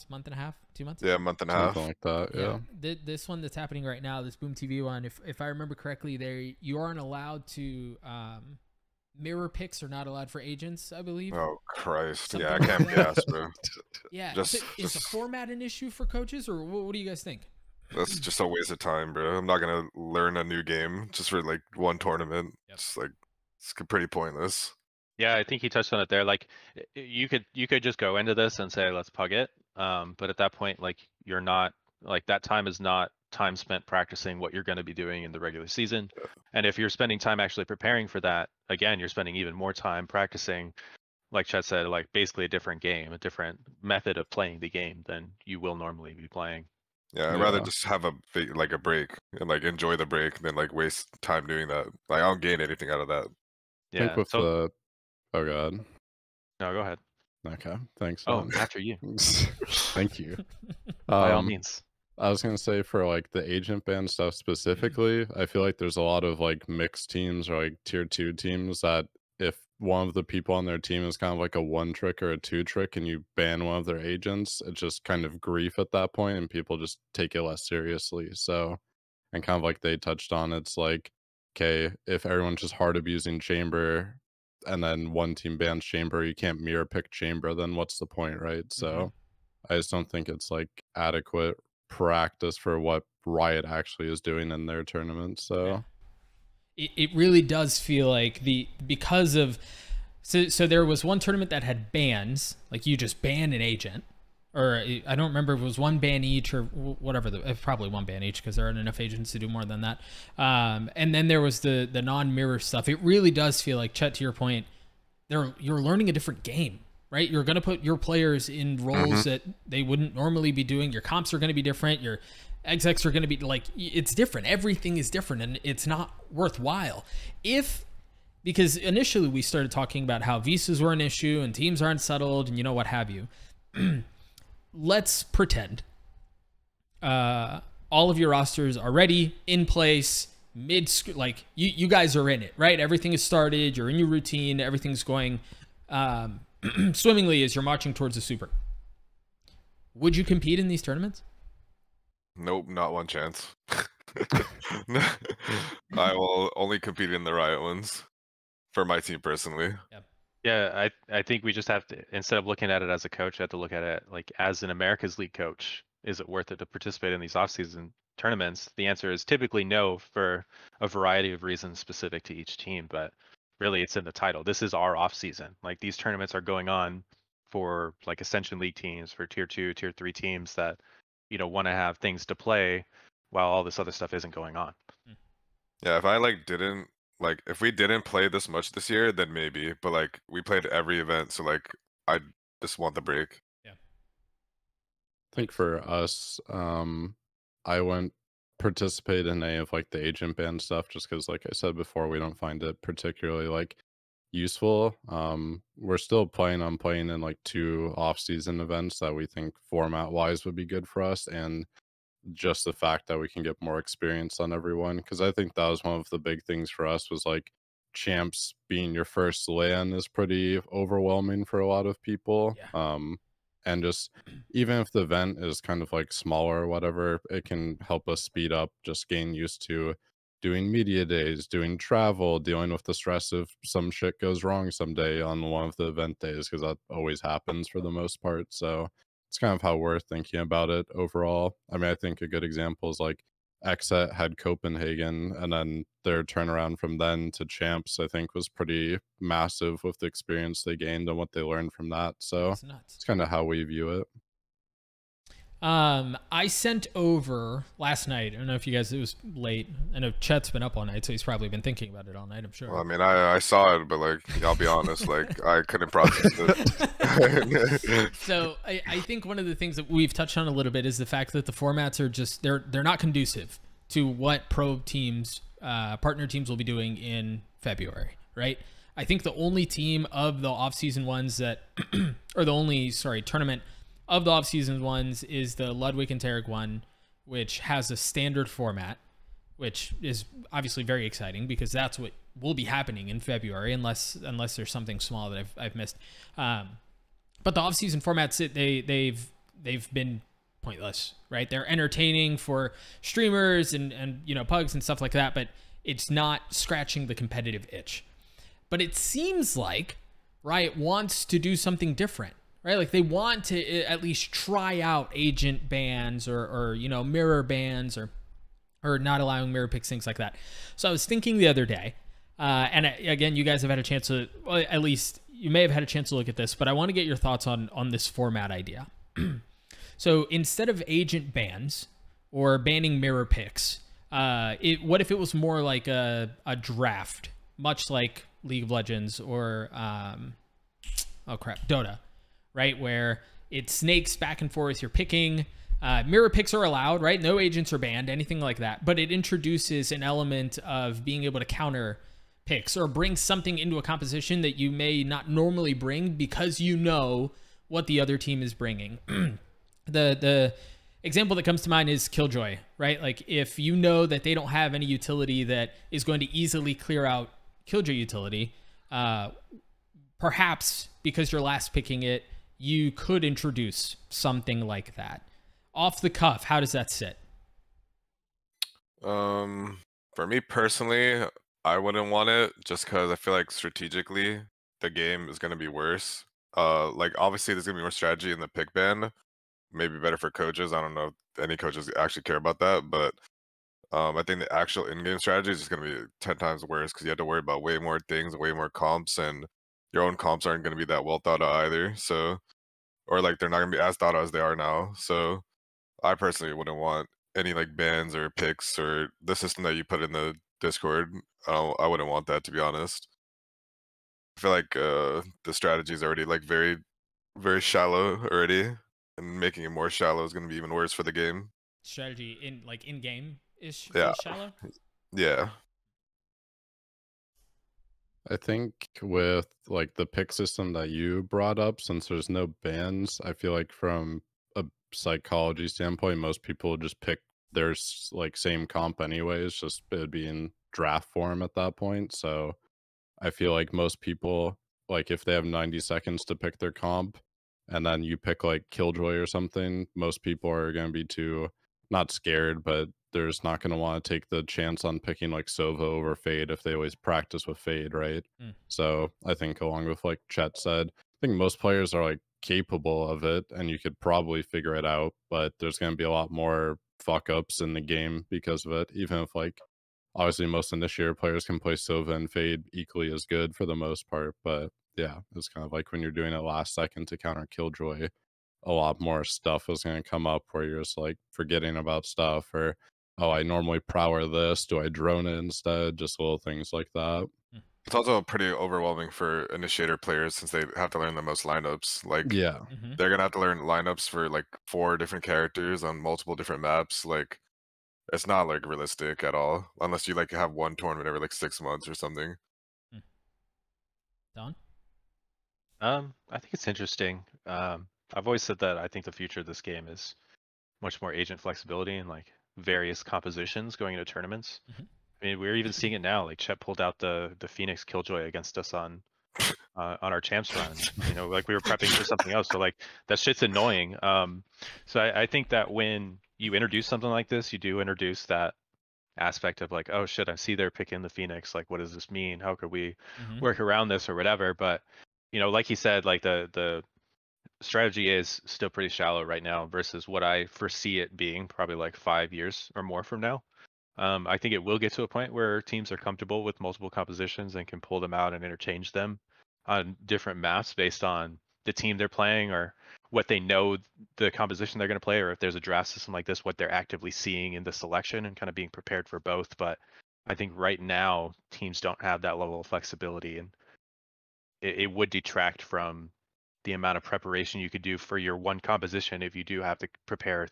month and a half, 2 months.
Yeah, month and a half.
Something like that. Yeah.
This one that's happening right now, this Boom TV one, if I remember correctly, you aren't allowed to mirror picks are not allowed for agents, I believe.
Oh Christ! Something I can't guess, bro.
Yeah, is the format an issue for coaches, or what do you guys think?
That's just a waste of time, bro. I'm not gonna learn a new game just for like one tournament. It's like it's pretty pointless.
Yeah, I think he touched on it there. Like you could just go into this and say let's pug it, but at that point, like you're not like that time is not time spent practicing what you're going to be doing in the regular season. And if you're spending time actually preparing for that, again, you're spending even more time practicing. Like Chet said, like basically a different game, a different method of playing the game than you will normally be playing.
Yeah, I'd rather just have a break and like enjoy the break than like waste time doing that. Like I don't gain anything out of that.
Yeah.
I think with oh god.
No, go ahead.
Okay, thanks.
Oh, after you.
Thank you.
By all means.
I was gonna say for like the agent ban stuff specifically, I feel like there's a lot of like mixed teams or like tier 2 teams that if one of the people on their team is kind of like a 1-trick or a 2-trick and you ban one of their agents, it's just kind of grief at that point and people just take it less seriously. So, and kind of like they touched on, it's like, okay, if everyone's just hard abusing Chamber and then one team bans Chamber, you can't mirror pick Chamber, then what's the point, right? So I just don't think it's like adequate practice for what Riot actually is doing in their tournament. So
it really does feel like because of so there was one tournament that had bans, like you just ban an agent, or I don't remember if it was one ban each or whatever, probably one ban each because there aren't enough agents to do more than that. And then there was the non-mirror stuff. It really does feel like, Chet, to your point, you're learning a different game, right? You're going to put your players in roles that they wouldn't normally be doing. Your comps are going to be different. Your execs are going to be like, it's different. Everything is different and it's not worthwhile. If because initially we started talking about how visas were an issue and teams aren't settled and what have you. Let's pretend all of your rosters are ready, in place, like you guys are in it, right? Everything is started, you're in your routine, everything's going swimmingly as you're marching towards the Super. Would you compete in these tournaments?
Nope, not one chance. I will only compete in the Riot ones for my team personally.
Yeah, I think we just have to, instead of looking at it as a coach, I have to look at it like as an America's League coach. Is it worth it to participate in these off-season tournaments? The answer is typically no, for a variety of reasons specific to each team, but really it's in the title. This is our off-season. Like, these tournaments are going on for like Ascension League teams, for tier 2, tier 3 teams that want to have things to play while all this other stuff isn't going on.
Yeah, if I if we didn't play this much this year, then maybe, but like we played every event, so like I just want the break.
Yeah.
I think for us, I wouldn't participate in any of like the agent ban stuff just because, like I said before, we don't find it particularly like useful. We're still planning on playing in like 2 off-season events that we think format wise would be good for us, and just the fact that we can get more experience on everyone, because I think that was one of the big things for us, was like champs being your first LAN is pretty overwhelming for a lot of people.
Yeah.
And just even if the event is kind of like smaller or whatever, it can help us speed up just getting used to doing media days, doing travel, dealing with the stress if some shit goes wrong someday on one of the event days, because that always happens for the most part. So it's kind of how we're thinking about it overall. I mean, I think a good example is like Exet had Copenhagen, and then their turnaround from then to champs, I think, was pretty massive with the experience they gained and what they learned from that. So it's kind of how we view it.
I sent over last night. I don't know if you guys, it was late. I know Chet's been up all night, so he's probably been thinking about it all night, I'm sure.
Well, I mean, I saw it, but like, I'll be honest, like I couldn't process it.
So I think one of the things that we've touched on a little bit is the fact that the formats are just, they're not conducive to what pro teams, partner teams will be doing in February, right? I think the only team of the off-season ones that, or the only, tournament of the off-season ones is the Ludwig and Tarek one, which has a standard format, which is obviously very exciting because that's what will be happening in February, unless there's something small that I've missed. But the off-season formats, they've been pointless, right? They're entertaining for streamers and pugs and stuff like that, but it's not scratching the competitive itch. But it seems like Riot wants to do something different. Right, like they want to at least try out agent bans or mirror bans or not allowing mirror picks, things like that. So I was thinking the other day, and again, you guys have had a chance to, well, at least you may have had a chance to look at this, but I want to get your thoughts on this format idea. So instead of agent bans or banning mirror picks, what if it was more like a draft, much like League of Legends or Dota? Right, where it snakes back and forth, you're picking, mirror picks are allowed, right? No agents are banned, anything like that. But it introduces an element of being able to counter picks or bring something into a composition that you may not normally bring because you know what the other team is bringing. The example that comes to mind is Killjoy, right? Like if you know that they don't have any utility that is going to easily clear out Killjoy utility, perhaps because you're last picking it, you could introduce something like that. Off the cuff, how does that sit?
For me personally, I wouldn't want it just because I feel like strategically the game is going to be worse. Like obviously there's going to be more strategy in the pick ban. Maybe better for coaches. I don't know if any coaches actually care about that, but I think the actual in-game strategy is just going to be 10 times worse because you have to worry about way more things, way more comps, and your own comps aren't going to be that well thought out either. So, or like they're not going to be as thought out as they are now. So I personally wouldn't want any like bans or picks or the system that you put in the Discord. I wouldn't want that, to be honest. I feel like the strategy is already like very, very shallow already, and making it more shallow is going to be even worse for the game.
Strategy in game is
yeah.
shallow?
Yeah.
I think with like the pick system that you brought up, since there's no bans, I feel like from a psychology standpoint, most people just pick their like same comp anyways, just it'd be in draft form at that point. So I feel like most people, like if they have 90 seconds to pick their comp and then you pick like Killjoy or something, most people are going to be too, not scared, but they're just not going to want to take the chance on picking like Sova over Fade if they always practice with Fade, right? So I think along with like Chet said, I think most players are like capable of it and you could probably figure it out, but there's going to be a lot more fuck ups in the game because of it, even if like obviously most initiator players can play Sova and Fade equally as good for the most part, but yeah, it's kind of like when you're doing it last second to counter Killjoy, a lot more stuff is going to come up where you're just like forgetting about stuff or, oh, I normally prower this. Do I drone it instead? Just little things like that.
It's also pretty overwhelming for initiator players since they have to learn the most lineups. Like,
yeah,
they're going to have to learn lineups for like 4 different characters on multiple different maps. Like, it's not like realistic at all, unless you like have one tournament every like 6 months or something.
Don?
I think it's interesting. I've always said that I think the future of this game is much more agent flexibility and like various compositions going into tournaments. I mean, we're even seeing it now. Like Chet pulled out the Phoenix Killjoy against us on our champs run. You know, like we were prepping for something else. So like that shit's annoying. So I think that when you introduce something like this, you do introduce that aspect of like, oh shit, I see they're picking the Phoenix. Like, what does this mean? How could we work around this or whatever? But you know, like he said, like the strategy is still pretty shallow right now versus what I foresee it being probably like 5 years or more from now. I think it will get to a point where teams are comfortable with multiple compositions and can pull them out and interchange them on different maps based on the team they're playing or what they know the composition they're going to play, or if there's a draft system like this, what they're actively seeing in the selection and kind of being prepared for both. But I think right now teams don't have that level of flexibility, and it would detract from the amount of preparation you could do for your one composition if you do have to prepare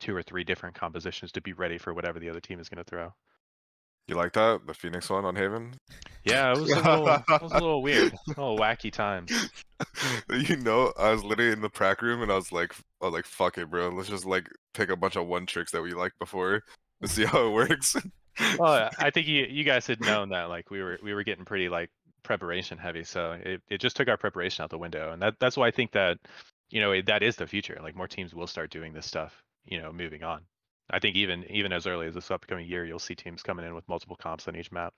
2 or 3 different compositions to be ready for whatever the other team is going to throw.
You like that? The Phoenix one on Haven?
Yeah, it was a little weird. A little wacky times.
You know, I was literally in the prac room and I was like, fuck it, bro. Let's just like pick a bunch of one tricks that we liked before to see how it works.
Well, I think you guys had known that like we were getting pretty like preparation heavy, so it just took our preparation out the window, and that's why I think that, you know, that is the future. Like more teams will start doing this stuff, you know, moving on. I think even as early as this upcoming year, you'll see teams coming in with multiple comps on each map.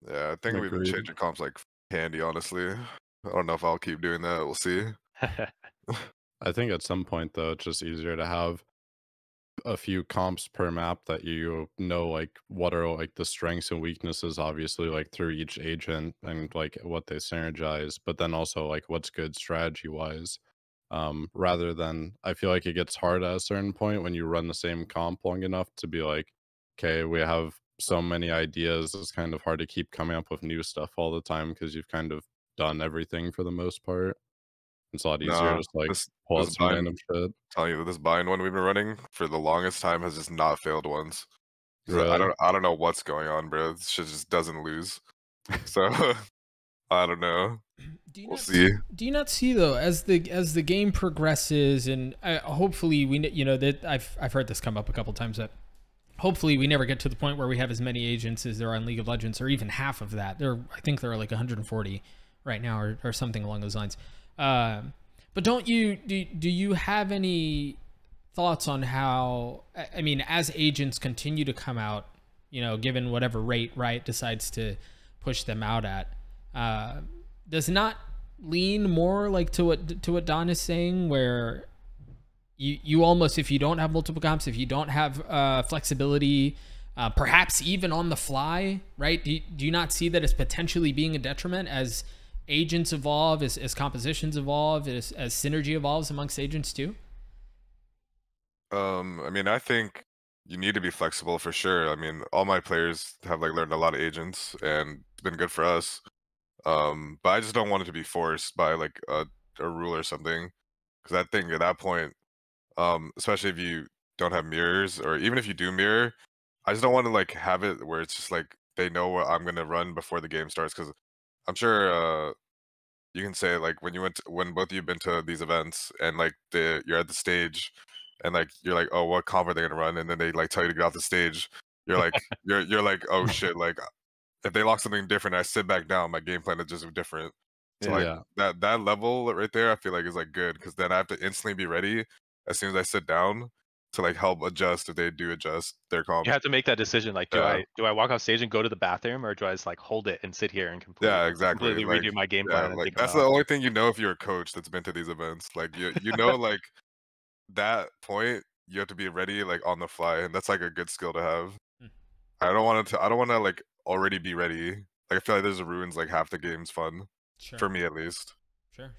Yeah, I think we've been changing comps like candy, honestly. I don't know if I'll keep doing that. We'll see.
I think at some point though, it's just easier to have a few comps per map that you know like what are like the strengths and weaknesses, obviously, like through each agent and like what they synergize, but then also like what's good strategy wise. Rather than, I feel like it gets hard at a certain point when you run the same comp long enough to be like, okay, we have so many ideas, it's kind of hard to keep coming up with new stuff all the time because you've kind of done everything for the most part. It's a lot easier just like pull out some random shit.
Telling you that this bind one we've been running for the longest time has just not failed once.
Really?
I don't know what's going on, bro. This shit just doesn't lose. So I don't know. We'll see.
Do you not see though, as the game progresses, and hopefully we, you know, that I've heard this come up a couple times, that hopefully we never get to the point where we have as many agents as there are in League of Legends, or even half of that. I think there are like 140 right now, or something along those lines. But do you have any thoughts on how, I mean, as agents continue to come out, you know, given whatever rate Riot decides to push them out at, does not lean more like to what Don is saying, where you almost, if you don't have multiple comps, if you don't have flexibility, perhaps even on the fly, right? Do you not see that as potentially being a detriment as agents evolve, as compositions evolve, as synergy evolves amongst agents too?
I mean, I think you need to be flexible for sure. I mean, all my players have like learned a lot of agents and it's been good for us. But I just don't want it to be forced by like a rule or something, because I think at that point, especially if you don't have mirrors, or even if you do mirror, I just don't want to like have it where it's just like they know what I'm gonna run before the game starts, because I'm sure you can say like when both of you've been to these events and like you're at the stage and like you're like, oh, what comp are they gonna run? And then they like tell you to get off the stage. You're like you're like, oh shit, like if they lock something different, I sit back down, my game plan is just different. So like that level right there, I feel like is like good because then I have to instantly be ready as soon as I sit down to like help adjust if they do adjust their comp.
You have to make that decision. Like, do I walk off stage and go to the bathroom, or do I just like hold it and sit here and completely
like,
redo my game plan? And
like that's the only thing you know if you're a coach that's been to these events. Like you know like that point you have to be ready like on the fly, and that's like a good skill to have. I don't want to like already be ready. Like I feel like there's ruins like half the game's fun for me at least.
Sure.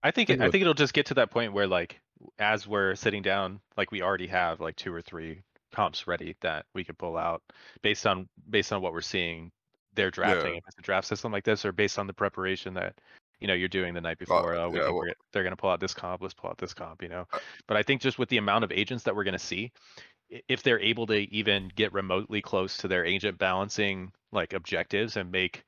I think it'll just get to that point where like as we're sitting down, like we already have like 2 or 3 comps ready that we could pull out based on what we're seeing they're drafting. If it's a draft system like this, or based on the preparation that you're doing the night before. They're gonna pull out this comp. Let's pull out this comp. But I think just with the amount of agents that we're gonna see, if they're able to even get remotely close to their agent balancing like objectives and make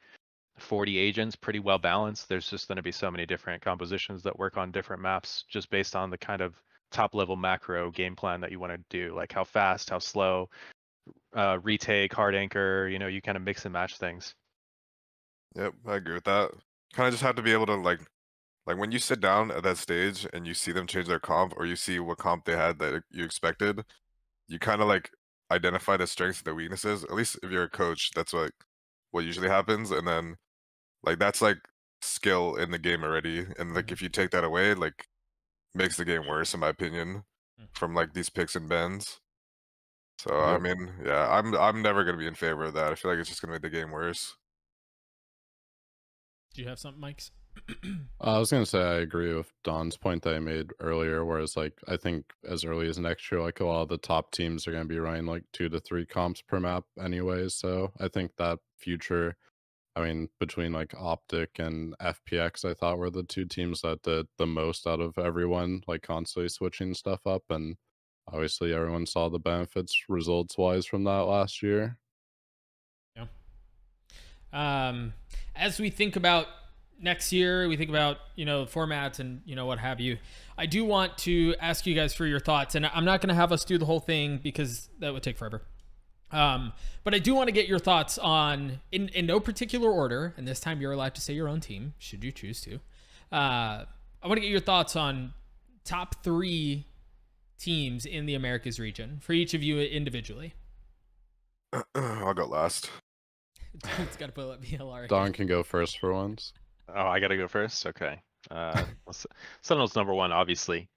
40 agents pretty well balanced, there's just going to be so many different compositions that work on different maps just based on the kind of top level macro game plan that you want to do, like how fast, how slow, retake, hard anchor, you kind of mix and match things.
Yep, I agree with that. Kind of just have to be able to like when you sit down at that stage and you see them change their comp, or you see what comp they had that you expected, you kind of like identify the strengths and the weaknesses. At least if you're a coach, that's what usually happens. And then like that's like skill in the game already. And like if you take that away, like makes the game worse in my opinion from like these picks and bends. So I mean, yeah, I'm never gonna be in favor of that. I feel like it's just gonna make the game worse.
Do you have something, Mike's?
I was gonna say I agree with Don's point that I made earlier, whereas like I think as early as next year, like a lot of the top teams are gonna be running like 2 to 3 comps per map anyways. So I think that future, I mean, between like Optic and FPX, I thought were the 2 teams that did the most out of everyone, like constantly switching stuff up, and obviously everyone saw the benefits results wise from that last year.
Yeah. As we think about next year, we think about formats and what have you, I do want to ask you guys for your thoughts, and I'm not going to have us do the whole thing because that would take forever. But I do want to get your thoughts on, in no particular order, and this time you're allowed to say your own team should you choose to. I want to get your thoughts on top 3 teams in the Americas region for each of you individually.
I'll go last.
It's got to put up BLR.
Don can go first for once.
Oh, I gotta go first? Okay. Sentinel's number 1, obviously.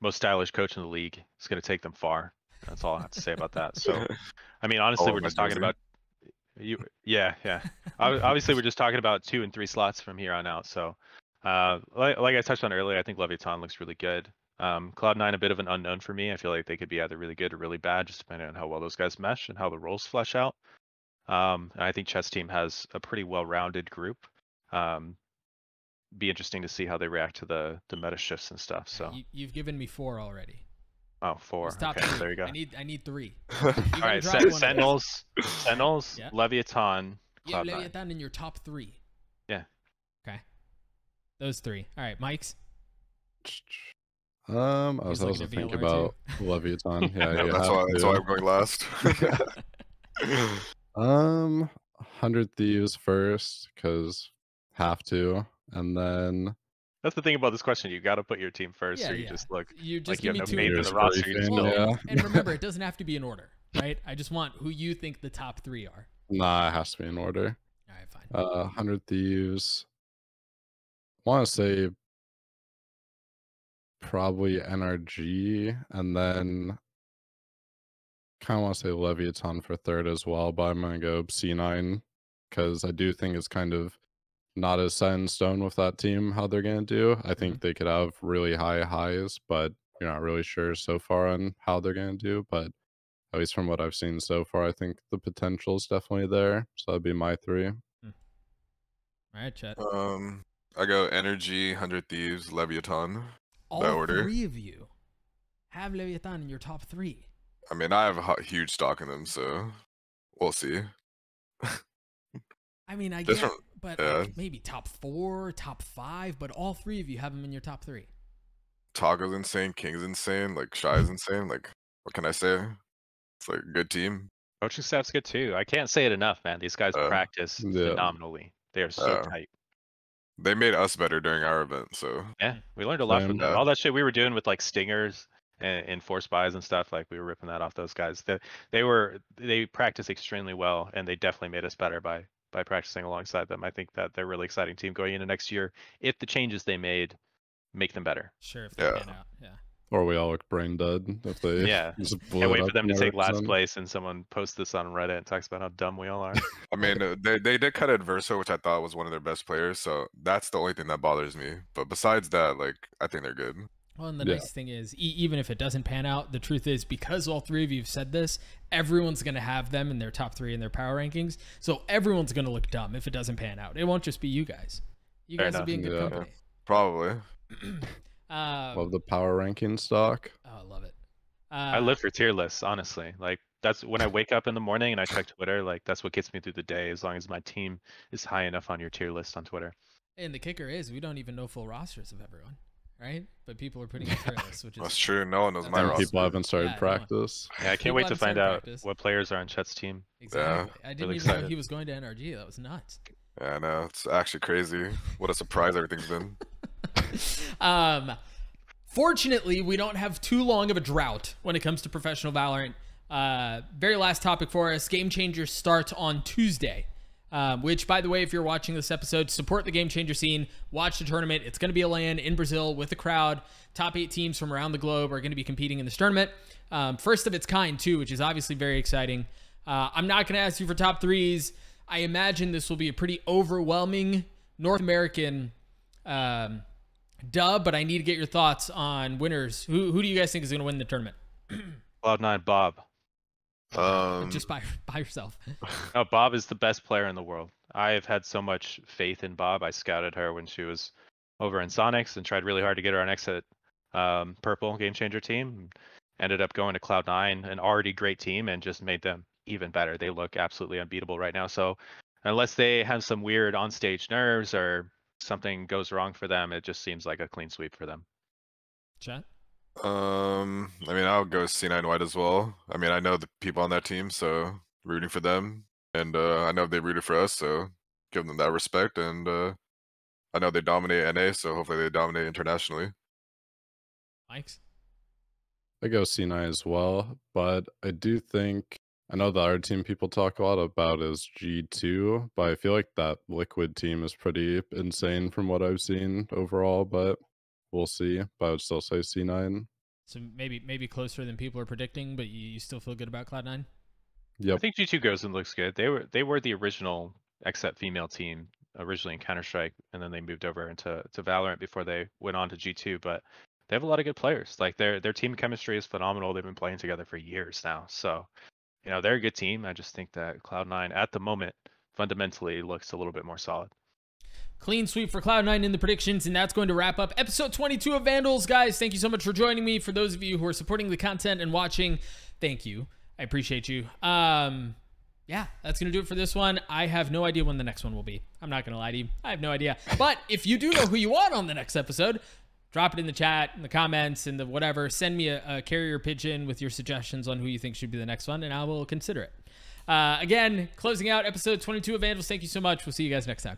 Most stylish coach in the league. Is going to take them far. That's all I have to say about that. So, I mean, honestly, we're just talking about you. Yeah. Obviously, we're just talking about 2 and 3 slots from here on out. So, like I touched on earlier, I think Leviathan looks really good. Cloud9 a bit of an unknown for me. I feel like they could be either really good or really bad, just depending on how well those guys mesh and how the roles flesh out. And I think Chess Team has a pretty well-rounded group. Be interesting to see how they react to the meta shifts and stuff. So
you've given me 4 already.
Oh, 4. Okay, so there you go.
I need 3.
All right, Sentinels,
yeah.
Leviathan,
Yeah, Leviathan in your top 3.
Yeah.
Okay. Those 3. All right, Mike's.
I was also thinking about Leviathan. Yeah,
that's why I'm going last.
100 Thieves first, because have to, and then
that's the thing about this question. You got to put your team first, or you just look like you have no faith in the roster.
And remember, it doesn't have to be in order, right? I just want who you think the top 3 are.
Nah, it has to be in order.
All right, fine.
100 Thieves. I want to say probably NRG, and then kind of want to say Leviathan for 3rd as well, but I'm going to go C9 because I do think it's kind of not as set in stone with that team how they're going to do. I think they could have really high highs, but you're not really sure so far on how they're going to do. But at least from what I've seen so far, I think the potential is definitely there. So that'd be my 3.
All right, Chet.
I go Energy, 100 Thieves, Leviathan.
All
that order.
3 of you have Leviathan in your top 3.
I mean, I have a huge stock in them, so we'll see.
I mean, I get, but like maybe top 4, top 5, but all 3 of you have them in your top 3.
Taco's insane, King's insane, like Shy's insane. Like, what can I say? It's like a good team.
Coaching staff's good too. I can't say it enough, man. These guys practice phenomenally. They are so tight.
They made us better during our event, so
yeah, we learned a lot from them. All that shit we were doing with like stingers and force buys and stuff, like we were ripping that off those guys. They practice extremely well, and they definitely made us better by practicing alongside them. I think that they're a really exciting team going into next year if the changes they made make them better.
Sure, if they pan out,
Or we all look brain dead if they
just can't wait for them to take last place and someone posts this on Reddit and talks about how dumb we all are.
I mean, they did cut Adverso, which I thought was one of their best players, so that's the only thing that bothers me. But besides that, like, I think they're good.
Well, and the nice thing is, even if it doesn't pan out, the truth is, because all 3 of you have said this, everyone's going to have them in their top 3 in their power rankings. So everyone's going to look dumb if it doesn't pan out. It won't just be you guys. You guys will be in good company.
Probably.
Love the power ranking stock.
Oh, I love it.
I live for tier lists, honestly. Like, that's when I wake up in the morning and I check Twitter. Like, that's what gets me through the day, as long as my team is high enough on your tier list on Twitter.
And the kicker is, we don't even know full rosters of everyone, right? But people are putting in tier lists, which is
that's true. No one knows my roster.
People haven't started practice.
Yeah, I can't wait to find out what players are on Chet's team.
Exactly. I didn't even know he was going to NRG. That was nuts.
Yeah, I know. It's actually crazy. What a surprise everything's been.
Fortunately, we don't have too long of a drought when it comes to professional Valorant. Very last topic for us. Game Changers starts on Tuesday. Which, by the way, if you're watching this episode, support the Game Changer scene. Watch the tournament. It's going to be a LAN in Brazil with a crowd. Top 8 teams from around the globe are going to be competing in this tournament. First of its kind, too, which is obviously very exciting. I'm not going to ask you for top 3s. I imagine this will be a pretty overwhelming North American dub, but I need to get your thoughts on winners. Who do you guys think is going to win the tournament?
Cloud9 Bob.
Just by yourself.
No, Bob is the best player in the world. I have had so much faith in Bob. I scouted her when she was over in Sonics and tried really hard to get her on exit Purple Game Changer team. Ended up going to Cloud9, an already great team, and just made them even better. They look absolutely unbeatable right now. So unless they have some weird onstage nerves or something goes wrong for them, it just seems like a clean sweep for them.
Chat?
I mean, I'll go C9 White as well. I mean, I know the people on that team, so rooting for them. And I know they rooted for us, so give them that respect. And I know they dominate NA, so hopefully they dominate internationally.
Mike's?
I go C9 as well, but I do think, I know the other team people talk a lot about is G2, but I feel like that Liquid team is pretty insane from what I've seen overall, but we'll see. But I would still say C9.
So maybe closer than people are predicting, but you still feel good about Cloud9?
Yep.
I think G2 goes and looks good. They were the original XSET female team originally in Counter-Strike, and then they moved over into Valorant before they went on to G2, but they have a lot of good players. Like their team chemistry is phenomenal. They've been playing together for years now. So, you know, they're a good team. I just think that Cloud9 at the moment fundamentally looks a little bit more solid.
Clean sweep for Cloud9 in the predictions, and that's going to wrap up episode 22 of Vandals. Guys, thank you so much for joining me. For those of you who are supporting the content and watching, thank you. I appreciate you. Yeah, that's going to do it for this one. I have no idea when the next one will be. I'm not going to lie to you. I have no idea. But if you do know who you want on the next episode, drop it in the chat, in the comments, in the whatever. Send me a carrier pigeon with your suggestions on who you think should be the next one, and I will consider it. Again, closing out episode 22 of Vandals. Thank you so much. We'll see you guys next time.